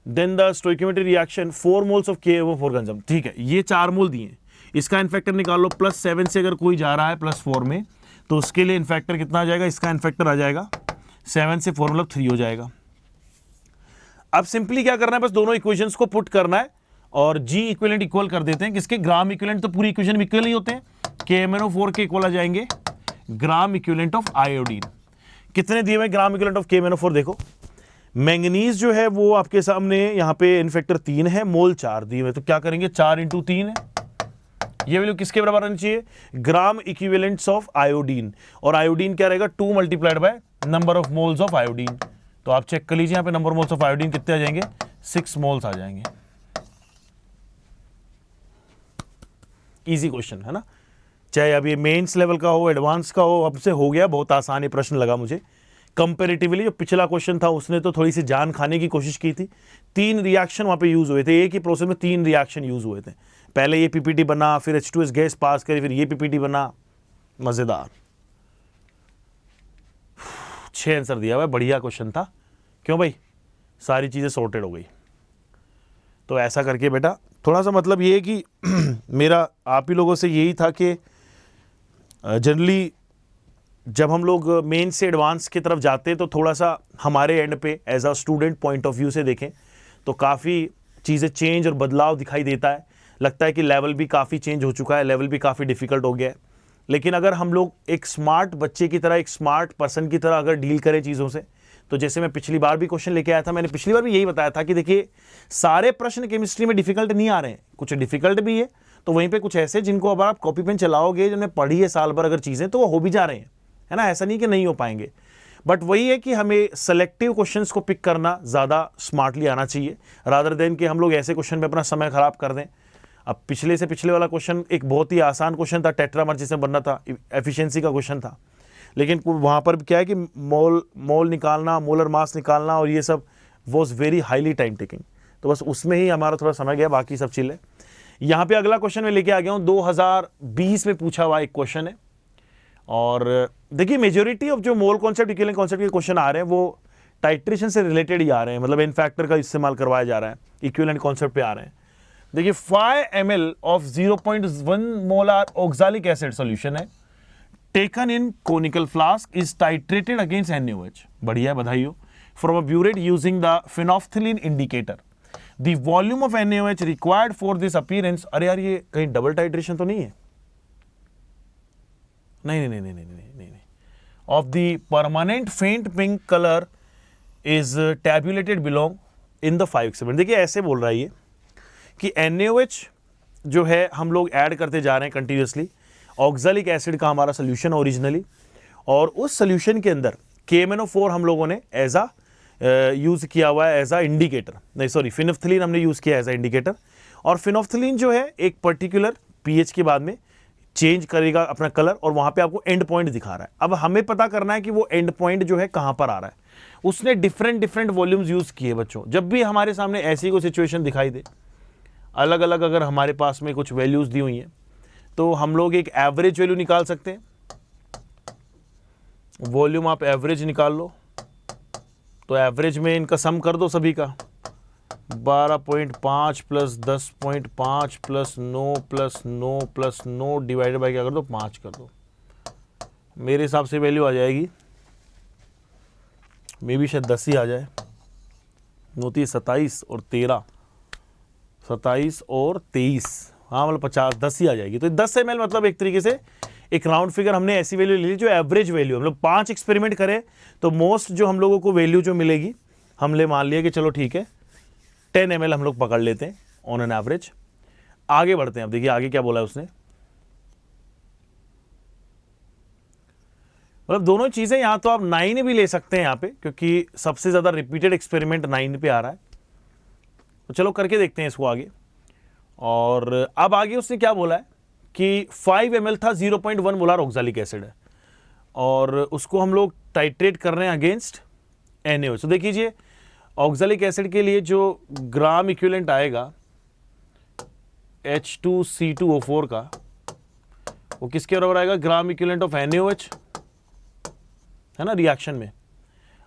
then the stoichiometric reaction 4 moles of KMnO4 consume, ठीक है, ये 4 मोल दिए, इसका एन फैक्टर निकाल लो, +7 से अगर कोई जा रहा है +4 में, तो उसके लिए इनफैक्टर कितना आ जाएगा, इसका इनफैक्टर आ जाएगा 7 से 4 मतलब 3 हो जाएगा। अब सिंपली क्या करना है, बस दोनों इक्वेशंस को पुट करना है और G इक्विवेलेंट इक्वल कर देते हैं, किसके, ग्राम इक्विवेलेंट, तो पूरी इक्वेशन इक्वल ही होते हैं, KMnO4 के इक्वल आ जाएंगे ग्राम इक्विवेलेंट ऑफ आयोडीन। कितने दिए हुए ग्राम इक्विवेलेंट ऑफ KMnO4, देखो मैंगनीज जो है वो आपके सामने यहाँ पे इनफैक्टर 3 है, मोल 4 दिए हुए, तो क्या करेंगे, 4 × 3 है, ये वैल्यू किसके बराबर आनी चाहिए, ग्राम इक्विवेलेंट्स ऑफ आयोडीन, और आयोडीन क्या रहेगा, 2 × number of moles of iodine. तो आप चेक कर लीजिए यहाँ पे नंबर मोल्स ऑफ आयोडीन कितने आ जाएंगे, 6 मोल्स आ जाएंगे। इजी क्वेश्चन है ना, चाहे अब ये मेंस लेवल का हो, एडवांस का हो, अब से हो गया, बहुत आसान ये प्रश्न लगा मुझे कंपैरेटिवली। जो पिछला क्वेश्चन था उसने तो थोड़ी सी जान खाने की कोशिश की थी, 3 रिएक्शन वहां पे यूज हुए थे, एक ही प्रोसेस में 3 रिएक्शन यूज हुए थे, पहले ये PPT बना, फिर H2S गैस पास करी, फिर ये PPT बना, मजेदार। 6 आंसर दिया हुआ है, बढ़िया क्वेश्चन था, क्यों भाई, सारी चीजें सॉर्टेड हो गई। तो ऐसा करके बेटा थोड़ा सा मतलब ये है कि मेरा आप ही लोगों से यही था कि जनरली जब हम लोग मेन से एडवांस की तरफ जाते हैं तो थोड़ा सा हमारे एंड पे as a student point of view से देखें तो काफ़ी चीज़ें चेंज और बदलाव दिखाई देता है, लगता है कि लेवल भी काफ़ी चेंज हो चुका है, लेवल भी काफ़ी डिफिकल्ट हो गया है। लेकिन अगर हम लोग एक स्मार्ट बच्चे की तरह, एक स्मार्ट पर्सन की तरह अगर डील करें चीज़ों से, तो जैसे मैं पिछली बार भी क्वेश्चन लेके आया था, मैंने पिछली बार भी यही बताया था कि देखिए सारे प्रश्न केमिस्ट्री में डिफिकल्ट नहीं आ रहे हैं, कुछ डिफिकल्ट भी है, तो वहीं पे कुछ ऐसे जिनको अब आप कॉपी पेन चलाओगे, जिन्होंने पढ़ी है साल भर अगर चीज़ें, तो वो हो भी जा रहे हैं, है ना, ऐसा नहीं कि नहीं हो पाएंगे। बट वही है कि हमें सेलेक्टिव क्वेश्चंस को पिक करना ज़्यादा स्मार्टली आना चाहिए, रादर देन कि हम लोग ऐसे क्वेश्चन में अपना समय खराब कर दें। अब पिछले से पिछले वाला क्वेश्चन एक बहुत ही आसान क्वेश्चन था, टेट्रामर जिसमें बनना था, एफिशिएंसी का क्वेश्चन था, लेकिन वहाँ पर क्या है कि मोल निकालना, मोलर मास निकालना और ये सब was very highly time taking, तो बस उसमें ही हमारा थोड़ा समय गया, बाकी सब चीज़ें। यहाँ पे अगला क्वेश्चन मैं लेके आ गया हूँ, 2020 में पूछा हुआ एक क्वेश्चन है, और देखिए मेजोरिटी ऑफ जो मोल कॉन्सेप्ट, इक्विवेलेंट कॉन्सेप्ट के क्वेश्चन आ रहे हैं वो टाइट्रेशन से रिलेटेड ही आ रहे हैं, मतलब एन फैक्टर का इस्तेमाल करवाया जा रहा है, इक्विवेलेंट कॉन्सेप्ट पे आ रहे हैं। देखिए 5 ml ऑफ 0.1 मोलर ऑक्सैलिक एसिड सॉल्यूशन है, taken in conical flask, is titrated against NaOH, बढ़िया है, बधाई हो, from a burette using the phenolphthalein indicator, the volume of NaOH required for this appearance. अरे यार ये कहीं डबल टाइट्रेशन तो नहीं है? नहीं। Of the permanent faint pink colour is tabulated belong in the 5 experiment. देखिए ऐसे बोल रहा है ये कि NaOH जो है हम लोग ऐड करते जा रहे हैं कंटिन्यूसली, ऑक्सैलिक एसिड का हमारा सोल्यूशन ओरिजिनली, और उस सोल्यूशन के अंदर KMnO4 हम लोगों ने एज आ यूज़ किया हुआ है, एज आ इंडिकेटर, नहीं सॉरी फिनोल्फथलीन हमने यूज़ किया एज आ इंडिकेटर, और फिनोल्फथलीन जो है एक पर्टिकुलर pH के बाद में चेंज करेगा अपना कलर, और वहाँ पे आपको एंड पॉइंट दिखा रहा है। अब हमें पता करना है कि वो एंड पॉइंट जो है कहाँ पर आ रहा है। उसने डिफरेंट वॉल्यूम्स यूज़ किए बच्चों। जब भी हमारे सामने ऐसी कोई सिचुएशन दिखाई दे, अलग अलग अगर हमारे पास में कुछ वैल्यूज़ दी हुई हैं, तो हम लोग एक एवरेज वैल्यू निकाल सकते हैं। वॉल्यूम आप एवरेज निकाल लो, तो एवरेज में इनका सम कर दो सभी का, 12.5 plus 10.5 plus 9 plus 9 plus 9 divided by क्या कर दो, 5 कर दो। मेरे हिसाब से वैल्यू आ जाएगी, मे भी शायद 10 ही आ जाए, होती है 27 और 13, 27 और 23, हाँ मतलब 50, 10 ही आ जाएगी। तो 10 ml मतलब एक तरीके से एक राउंड फिगर हमने ऐसी वैल्यू ले ली जो एवरेज वैल्यू, हम लोग 5 एक्सपेरिमेंट करें तो मोस्ट जो हम लोगों को वैल्यू जो मिलेगी, हमने मान लिया कि चलो ठीक है 10 ml हम लोग पकड़ लेते हैं ऑन एन एवरेज। आगे बढ़ते हैं, अब देखिए आगे क्या बोला है उसने, मतलब दोनों चीजें, यहां तो आप 9 भी ले सकते हैं यहाँ पे, क्योंकि सबसे ज्यादा रिपीटेड एक्सपेरिमेंट 9 पे आ रहा है, तो चलो करके देखते हैं इसको आगे। और अब आगे उसने क्या बोला है कि 5 ml था, 0.1 मोलर ऑक्सैलिक एसिड है, और उसको हम लोग टाइट्रेट कर रहे हैं अगेंस्ट NaOH। तो देखिए ऑक्सैलिक एसिड के लिए जो ग्राम इक्विवेलेंट आएगा H2C2O4 का, वो किसके बराबर आएगा, ग्राम इक्विवेलेंट ऑफ NaOH, है ना, रिएक्शन में।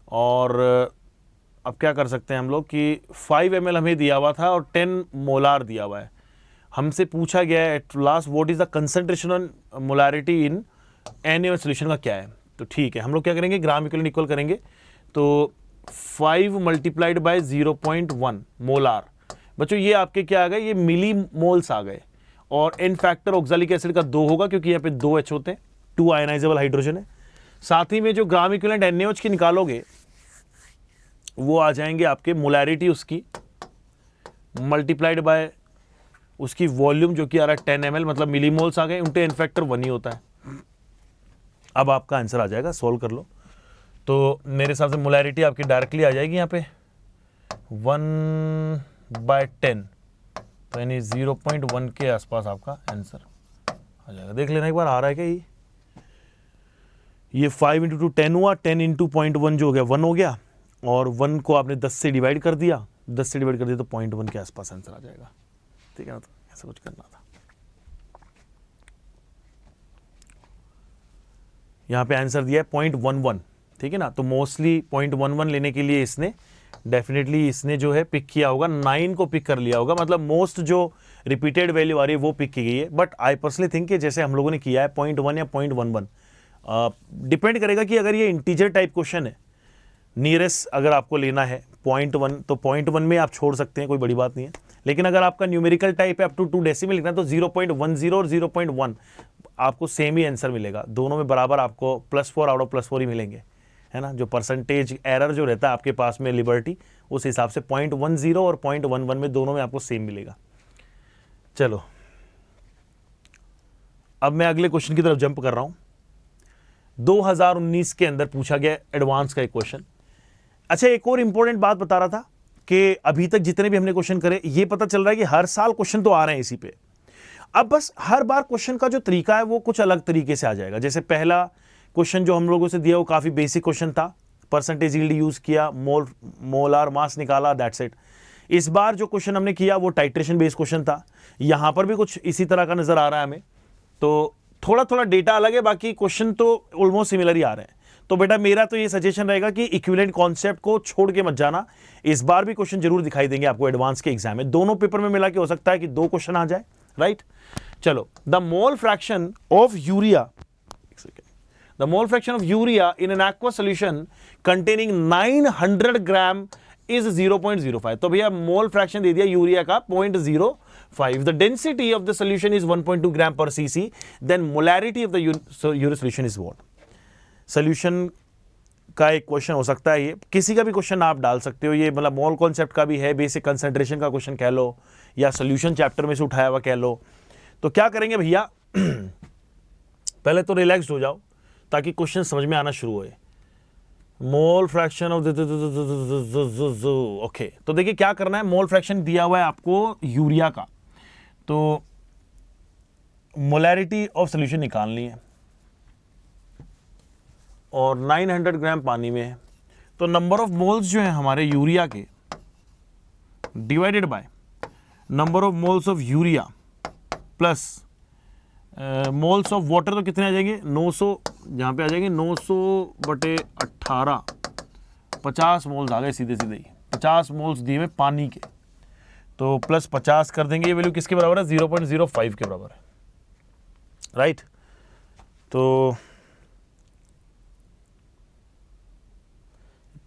और अब क्या कर सकते हैं हम लोग कि 5 ml हमें दिया हुआ था और 10 मोलार दिया हुआ है, हमसे पूछा गया है at last what is the concentration on molarity in NaOH solution का क्या है। तो ठीक है, हम लोग क्या करेंगे, ग्राम इक्विवेलेंट इक्वल करेंगे, तो 5 मल्टीप्लाइड बाय 0.1 मोलार, बच्चों ये आपके क्या आ गए, ये मिली मोल्स आ गए, और एन फैक्टर ऑक्सैलिक एसिड का 2 होगा क्योंकि यहाँ पे 2 H होते हैं, 2 आयनाइजेबल हाइड्रोजन है। साथ ही में जो ग्राम इक्विवेलेंट NaOH की निकालोगे वो आ जाएंगे आपके मोलैरिटी उसकी मल्टीप्लाइड बाय उसकी वॉल्यूम जो कि आ रहा है 10 ml, मतलब मिलीमोल्स आ गए, उनके एन फैक्टर 1 ही होता है। अब आपका आंसर आ जाएगा, सोल्व कर लो। तो मेरे हिसाब से मोलैरिटी आपकी डायरेक्टली आ जाएगी यहाँ पे 1/10, तो यानी 0.1 के आसपास आपका आंसर आ जाएगा। देख लेना एक बार आ रहा है क्या, ये 5 × 2 10 हुआ, 10 × 0.1 जो हो गया 1 हो गया, और 1 को आपने 10 से डिवाइड कर दिया, 10 से डिवाइड कर दिया तो 0.1 के आसपास आंसर आ जाएगा। ठीक है ना, तो ऐसा कुछ करना था। यहाँ पे आंसर दिया है 0.11, ठीक है ना, तो मोस्टली 0.11 लेने के लिए इसने डेफिनेटली इसने जो है पिक किया होगा, 9 को पिक कर लिया होगा, मतलब मोस्ट जो रिपीटेड वैल्यू आ रही है वो पिक की गई है। बट आई पर्सनली थिंक कि जैसे हम लोगों ने किया है 0.1 या 0.11, डिपेंड करेगा कि अगर ये इंटीजर टाइप क्वेश्चन है, नियरेस्ट अगर आपको लेना है 0.1 तो 0.1 में आप छोड़ सकते हैं, कोई बड़ी बात नहीं है। लेकिन अगर आपका न्यूमेरिकल टाइप है अप टू 2 डेसिमल लिखना है तो 0.10 और 0.1 आपको सेम ही आंसर मिलेगा, दोनों में बराबर आपको +4 आउट ऑफ +4 ही मिलेंगे। है ना, जो परसेंटेज एरर जो रहता है आपके पास में लिबर्टी, उस हिसाब से 0.10 और 0.11 में दोनों में आपको सेम मिलेगा। चलो अब मैं अगले क्वेश्चन की तरफ जंप कर रहा हूं। 2019 के अंदर पूछा गया एडवांस का एक क्वेश्चन। अच्छा, एक और इंपॉर्टेंट बात बता रहा था कि अभी तक जितने भी हमने क्वेश्चन करे, ये पता चल रहा है कि हर साल क्वेश्चन तो आ रहे हैं इसी पे। अब बस हर बार क्वेश्चन का जो तरीका है वो कुछ अलग तरीके से आ जाएगा। जैसे पहला क्वेश्चन जो हम लोगों से दिया वो काफी बेसिक क्वेश्चन था, परसेंटेज यील्ड यूज किया, मोलार मास निकाला, दैट्स इट। इस बार जो क्वेश्चन हमने किया वो टाइट्रेशन बेस्ड क्वेश्चन था। यहां पर भी कुछ इसी तरह का नजर आ रहा है हमें, तो थोड़ा थोड़ा डेटा अलग है, बाकी क्वेश्चन तो ऑलमोस्ट सिमिलर ही आ रहे हैं। तो बेटा मेरा तो ये सजेशन रहेगा कि इक्विवेलेंट कॉन्सेप्ट को छोड़ के मत जाना। इस बार भी क्वेश्चन जरूर दिखाई देंगे आपको एडवांस के एग्जाम में, दोनों पेपर में मिला के हो सकता है कि 2 क्वेश्चन आ जाए, राइट। चलो, the mole fraction of urea, the mole fraction of urea in an aqueous solution containing 900 gram is 0.05। तो भैया मोल फ्रैक्शन दे दिया यूरिया का 0.05। the density of the solution is 1.2 gram per cc, then molarity of the urea solution is what। solution का एक question हो सकता है, ये किसी का भी क्वेश्चन आप डाल सकते हो, ये मतलब मोल कॉन्सेप्ट का भी है, बेसिक कंसंट्रेशन का क्वेश्चन कह लो, या सोल्यूशन चैप्टर में से उठाया हुआ कह लो। तो क्या करेंगे भैया, पहले तो रिलैक्स्ड हो जाओ ताकि क्वेश्चन समझ में आना शुरू होए। मोल फ्रैक्शन ऑफ ओके, तो देखिए क्या करना है, मोल फ्रैक्शन दिया हुआ है आपको यूरिया का, तो मोलैरिटी ऑफ सोल्यूशन निकालनी है और 900 ग्राम पानी में है। तो नंबर ऑफ मोल्स जो है हमारे यूरिया के divided by number of moles of urea plus moles of water, तो कितने आ जाएंगे 900, जहाँ पे आ जाएंगे 900/18, 50 मोल्स आ गए सीधे सीधे ही, 50 मोल्स दिए में पानी के, तो प्लस 50 कर देंगे, ये वैल्यू किसके बराबर है 0.05 के बराबर है, राइट। तो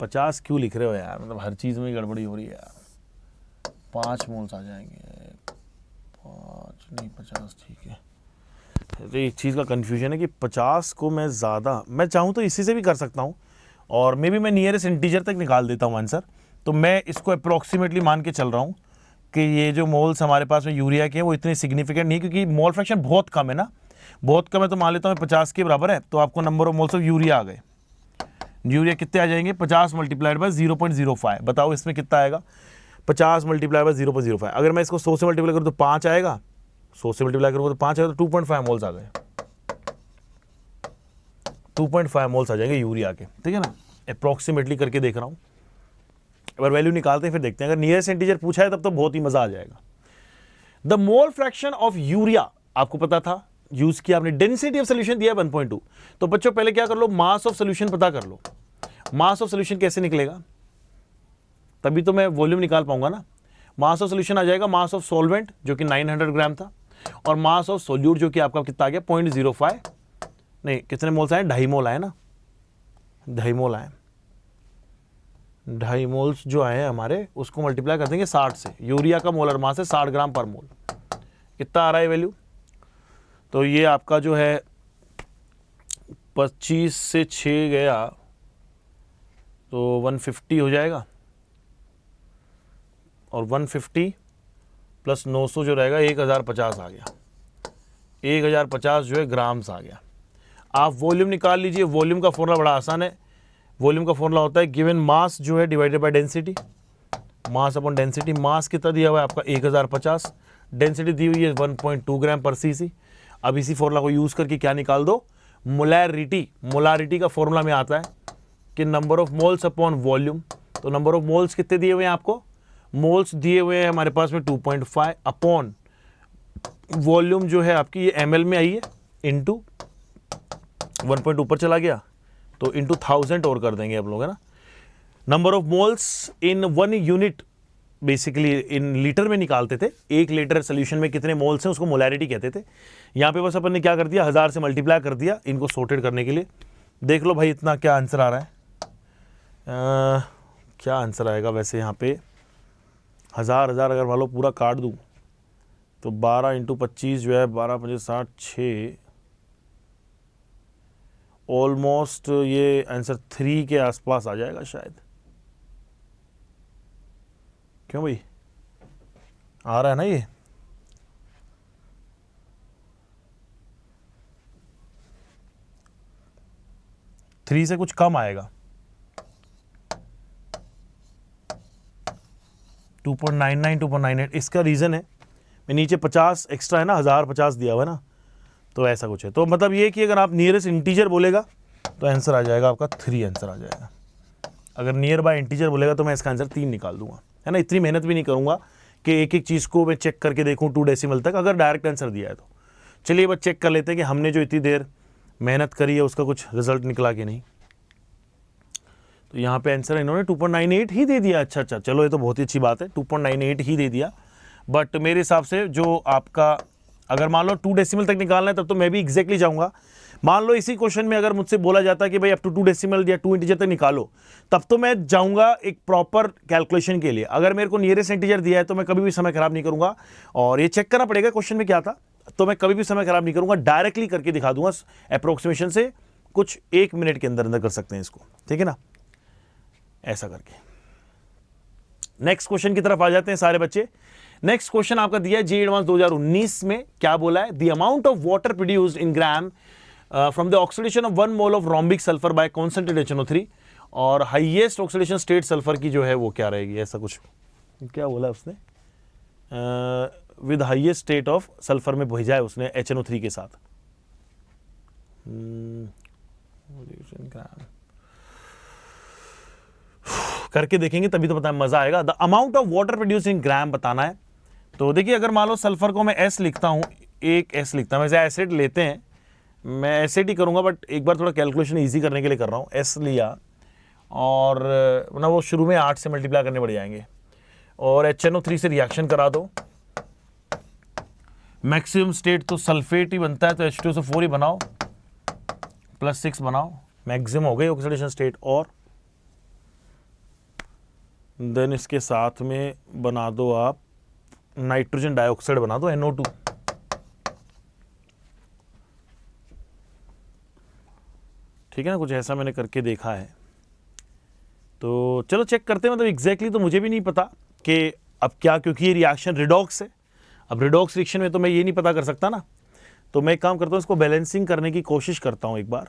50 क्यों लिख रहे हो यार, मतलब हर चीज़ में गड़बड़ी हो रही है यार। 5 मोल्स आ जाएंगे, 5 नहीं 50, ठीक है। तो एक चीज़ का कन्फ्यूजन है कि 50 को मैं चाहूँ तो इसी से भी कर सकता हूँ, और मे बी मैं नियरेस्ट इंटीजर तक निकाल देता हूँ आंसर। तो मैं इसको अप्रोक्सीमेटली मान के चल रहा हूँ कि ये जो मोल्स हमारे पास में यूरिया के हैं वो इतने सिग्निफिकेंट नहीं, क्योंकि मोल फ्रैक्शन बहुत कम है ना, बहुत कम है, तो मान लेता हूँ 50 के बराबर है। तो आपको number of moles of urea आ गए, यूरिया कितने आ जाएंगे 50 मल्टीप्लाइड बाय 0.05। बताओ इसमें कितना आएगा, 50 मल्टीप्लाई बाय 0.05। अगर मैं इसको 100 से मल्टीप्लाई करूँ तो 5 आएगा, 100 से मल्टीप्लाई करूँगा तो 5 आएगा, तो 2.5 मोल्स आ गए, 2.5 मोल्स आ जाएंगे यूरिया के, ठीक है ना। अप्रॉक्सीमेटली करके देख रहा हूँ, एक बार वैल्यू निकालते हैं फिर देखते हैं। अगर नियरेस्ट इंटीजर पूछा है तब तो बहुत ही मजा आ जाएगा। The mole fraction of urea आपको पता था, यूज किया आपने, डेंसिटी ऑफ सोल्यूशन दिया 1.2। तो बच्चों पहले क्या कर लो, मास ऑफ सोल्यूशन पता कर लो। मास ऑफ सोल्यूशन कैसे निकलेगा, तभी तो मैं वॉल्यूम निकाल पाऊंगा ना। मास ऑफ सोल्यूशन आ जाएगा मास ऑफ सॉल्वेंट जो कि 900 ग्राम था, और मास ऑफ सोल्यूट जो कि आपका कितना आ गया 0.05, नहीं कितने मोल्स आए, 2.5 मोल आए ना, 2.5 मोल आए, 2.5 मोल्स जो आए हमारे उसको मल्टीप्लाई कर देंगे 60 से। यूरिया का मोलर मास है 60 ग्राम पर मोल, कितना आ रहा है वैल्यू, तो ये आपका जो है 25 से 6 गया तो 150 हो जाएगा, और 150 प्लस 900 जो रहेगा 1050 आ गया, 1050 जो है ग्राम्स आ गया। आप वॉल्यूम निकाल लीजिए, वॉल्यूम का फॉर्मूला बड़ा आसान है। वॉल्यूम का फॉर्मूला होता है गिवन मास जो है divided by density, mass upon density. Mass कितना दिया हुआ है आपका 1050, डेंसिटी दी हुई है 1.2 ग्राम पर सीसी। अब इसी फॉर्मूला को यूज करके क्या निकाल दो, मोलैरिटी। मोलैरिटी का फॉर्मूला में आता है कि number of moles upon volume. तो नंबर ऑफ मोल्स कितने दिए हुए हैं आपको, मोल्स दिए हुए हैं हमारे पास में 2.5 अपॉन वॉल्यूम जो है आपकी ये ml में आई है, इंटू 1.2 ऊपर चला गया तो इंटू 1000 और कर देंगे आप लोग, है ना। Number of moles in 1 unit basically in litre में निकालते थे, 1 लीटर सोल्यूशन में कितने मोल्स हैं उसको मोलैरिटी कहते थे। यहाँ पे बस अपन ने क्या कर दिया, 1000 से मल्टीप्लाई कर दिया इनको सॉर्टेड करने के लिए। देख लो भाई इतना क्या आंसर आ रहा है, क्या आंसर आएगा वैसे यहाँ पे, 1000 अगर मान लो पूरा काट दूँ तो 12 × 25 जो है 12 × 5 = 60, 6 ऑलमोस्ट ये आंसर 3 के आसपास आ जाएगा शायद। क्यों भाई, आ रहा है ना ये? थ्री से कुछ कम आएगा। 2.99 2.98। इसका रीज़न है मैं नीचे 50 एक्स्ट्रा है ना, 1050 दिया हुआ है ना, तो ऐसा कुछ है। तो मतलब ये कि अगर आप नियरेस्ट इंटीजर बोलेगा तो आंसर आ जाएगा आपका 3 आंसर आ जाएगा। अगर नियर बाय इंटीजर बोलेगा तो मैं इसका आंसर 3 निकाल दूंगा, है ना। इतनी मेहनत भी नहीं करूंगा कि एक एक चीज़ को मैं चेक करके देखूं 2 डेसिमल तक, अगर डायरेक्ट आंसर दिया है तो। चलिए बस चेक कर लेते हैं कि हमने जो इतनी देर मेहनत करी है उसका कुछ रिजल्ट निकला कि नहीं। तो यहाँ पे आंसर इन्होंने 2.98 ही दे दिया। अच्छा, चलो ये तो बहुत ही अच्छी बात है, 2.98 ही दे दिया। बट मेरे हिसाब से जो आपका, अगर मान लो 2 डेसिमल तक निकालना है तब तो मैं भी एग्जैक्टली जाऊँगा। मान लो इसी क्वेश्चन में अगर मुझसे बोला जाता है कि भाई अप टू 2 डेसिमल या 2 इंटीजर तक निकालो, तब तो मैं जाऊँगा एक प्रॉपर कैलकुलेशन के लिए। अगर मेरे को नियरेस्ट इंटीजर दिया है तो मैं कभी भी समय खराब नहीं करूँगा, और ये चेक करना पड़ेगा क्वेश्चन में क्या था, तो मैं कभी भी समय खराब नहीं करूँगा, डायरेक्टली करके दिखा दूंगा अप्रोक्सीमेशन से। कुछ 1 मिनट के अंदर अंदर कर सकते हैं इसको, ठीक है ना, ऐसा करके। नेक्स्ट क्वेश्चन की तरफ आ जाते हैं सारे बच्चे। नेक्स्ट क्वेश्चन आपका दिया है जे एडवांस 2019 में, क्या बोला है? The amount of water produced in gram from the oxidation of 1 mole of rhombic sulphur by concentrated HNO3, और हाईएस्ट ऑक्सीडेशन स्टेट सल्फर की जो है वो क्या रहेगी, ऐसा कुछ क्या बोला उसने? With highest state of sulphur में भेजा है उसने HNO3 के साथ। करके देखेंगे तभी तो पता मजा आएगा। The amount of water produce in gram बताना है। तो देखिए, अगर मान लो सल्फर को मैं एस लिखता हूँ, एक एस लिखता हूँ, वैसे एसिड लेते हैं, मैं एसिड ही करूँगा, बट एक बार थोड़ा कैलकुलेशन ईजी करने के लिए कर रहा हूँ। एस लिया और ना वो शुरू में 8 से मल्टीप्लाई करने पड़ जाएंगे, और HNO3 से रिएक्शन करा दो। मैक्सिमम स्टेट तो सल्फेट ही बनता है, तो H2 से 4 ही बनाओ, +6 बनाओ, मैक्सिमम हो गई ऑक्सीडेशन स्टेट। और देन इसके साथ में बना दो आप नाइट्रोजन डाइऑक्साइड, बना दो NO2। ठीक है ना, कुछ ऐसा मैंने करके देखा है। तो चलो चेक करते हैं। मतलब एग्जैक्टली तो मुझे भी नहीं पता कि अब क्या, क्योंकि ये रिएक्शन रिडॉक्स है। अब रिडॉक्स रिएक्शन में तो मैं ये नहीं पता कर सकता ना, तो मैं एक काम करता हूँ, इसको बैलेंसिंग करने की कोशिश करता हूँ एक बार।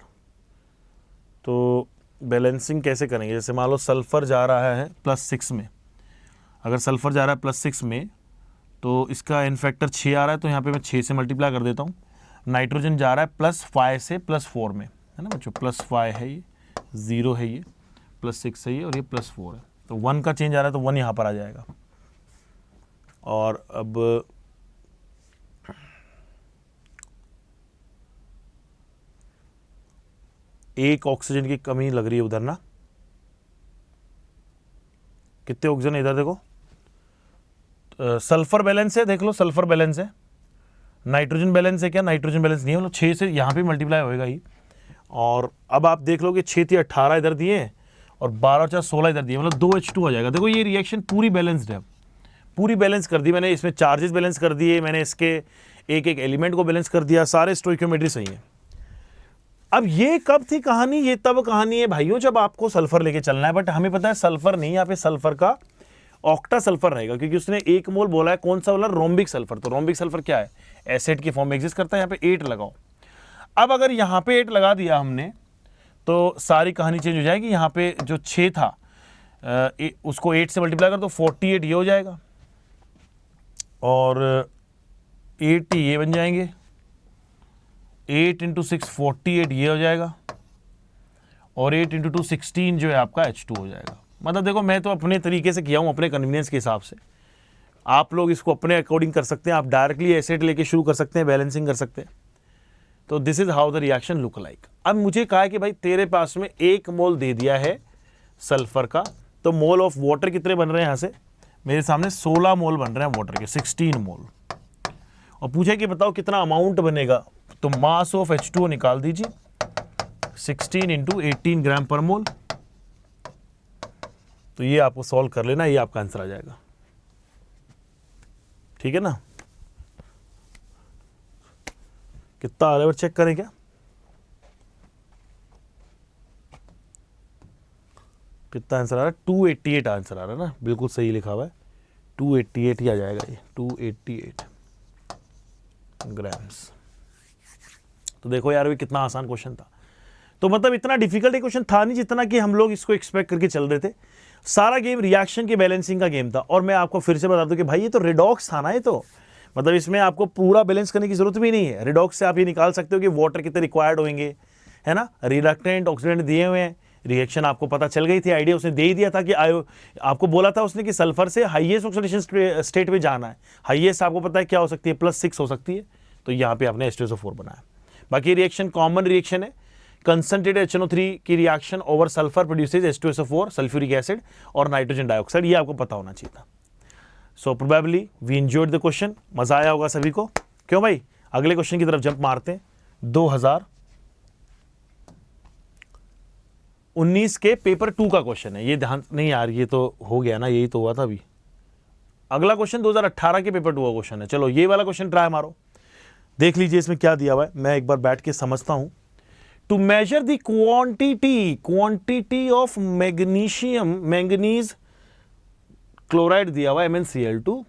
तो बैलेंसिंग कैसे करेंगे? जैसे मान लो सल्फर जा रहा है +6 में, अगर सल्फर जा रहा है +6 में तो इसका एन फैक्टर 6 आ रहा है, तो यहाँ पे मैं 6 से मल्टीप्लाई कर देता हूँ। नाइट्रोजन जा रहा है +5 से +4 में, है ना बच्चों, +5 है ये, 0 है ये, +6 है ये, और ये +4 है, तो 1 का चेंज आ रहा है, तो 1 यहाँ पर आ जाएगा। और अब एक ऑक्सीजन की कमी लग रही है उधर ना, कितने ऑक्सीजन इधर देखो, सल्फर बैलेंस है, देख लो सल्फर बैलेंस है। नाइट्रोजन बैलेंस है क्या? नाइट्रोजन बैलेंस नहीं है, मतलब 6 से यहाँ पे मल्टीप्लाई होएगा ही। और अब आप देख लो कि 6 थी 18 इधर दिए, और 12 4 16 इधर दिए, मतलब 2 H2 आ जाएगा। देखो ये रिएक्शन पूरी बैलेंस्ड है, पूरी बैलेंस कर दी मैंने। इसमें चार्जेस बैलेंस कर दिए मैंने, इसके एक एक एलिमेंट को बैलेंस कर दिया, सारे स्टोइकियोमेट्री सही है। अब ये कब थी कहानी? ये तब कहानी है भाइयों जब आपको सल्फर लेके चलना है, बट हमें पता है सल्फर नहीं, यहाँ पे सल्फर का ऑक्टा सल्फर रहेगा, क्योंकि उसने 1 मोल बोला है। कौन सा बोला? Rhombic sulphur. तो रोम्बिक सल्फर क्या है? एसिड की फॉर्म में एग्जिस्ट करता है। यहाँ पे 8 लगाओ। अब अगर यहाँ पे 8 लगा दिया हमने तो सारी कहानी चेंज हो जाएगी। यहाँ पे जो 6 था उसको 8 से मल्टीप्लाई कर दो, 48 ये हो जाएगा, और 80 ये बन जाएंगे, 8 × 6 48 ये हो जाएगा, और 8 × 2 16 जो है आपका H2 हो जाएगा। मतलब देखो, मैं तो अपने तरीके से किया हूँ, अपने कन्वीनियंस के हिसाब से। आप लोग इसको अपने अकॉर्डिंग कर सकते हैं। आप डायरेक्टली एसिड लेके शुरू कर सकते हैं, बैलेंसिंग कर सकते हैं। तो this is how the reaction look like. अब मुझे कहा है कि भाई तेरे पास में 1 मोल दे दिया है सल्फर का, तो मोल ऑफ वाटर कितने बन रहे हैं? यहाँ से मेरे सामने 16 मोल बन रहे हैं वाटर के, 16 मोल। और पूछे कि बताओ कितना अमाउंट बनेगा, तो मास ऑफ H2O निकाल दीजिए, 16 × 18 ग्राम पर मोल। तो ये आपको सॉल्व कर लेना, ये आपका आंसर आ जाएगा। ठीक है ना? कितना आ रहा है चेक करें क्या? कितना आंसर आ रहा है? 288 आंसर आ रहा है ना, बिल्कुल सही लिखा हुआ है, 288 ही आ जाएगा ये, 288 ग्राम्स। तो देखो यार ये कितना आसान क्वेश्चन था। तो मतलब इतना डिफिकल्ट क्वेश्चन था नहीं जितना कि हम लोग इसको एक्सपेक्ट करके चल रहे थे। सारा गेम रिएक्शन के बैलेंसिंग का गेम था। और मैं आपको फिर से बता दूं कि भाई ये तो रिडॉक्स था ना, ये तो मतलब इसमें आपको पूरा बैलेंस करने की जरूरत भी नहीं है। रिडॉक्स से आप ये निकाल सकते हो कि वाटर कितने रिक्वायर्ड होंगे, है ना, रिडक्टेंट ऑक्सीडेंट दिए हुए हैं, रिएक्शन आपको पता चल गई थी, आइडिया उसने दे ही दिया था कि आपको बोला था उसने कि सल्फर से हाईएस्ट ऑक्सीडेशन स्टेट में जाना है। हाईएस्ट आपको पता है क्या हो सकती है, +6 हो सकती है। तो यहाँ पे आपने H2SO4 बनाया। बाकी रिएक्शन कॉमन रिएक्शन है, कंसंट्रेटेड HNO3 की reaction over sulphur produces H2SO4 sulphuric acid और नाइट्रोजन डाइऑक्साइड, ये आपको पता होना चाहिए था। So probably we enjoyed the question, मजा आया होगा सभी को। क्यों भाई, अगले क्वेश्चन की तरफ जंप मारते हैं। 2019 के पेपर 2 का क्वेश्चन है ये, ध्यान नहीं यार, ये तो हो गया ना, यही तो हुआ था अभी। अगला क्वेश्चन 2018 के पेपर 2 का क्वेश्चन है। चलो ये वाला क्वेश्चन ट्राई मारो, देख लीजिए इसमें क्या दिया हुआ है, मैं एक बार बैठ के समझता हूं। To measure the quantity of manganese chloride दिया हुआ MnCl2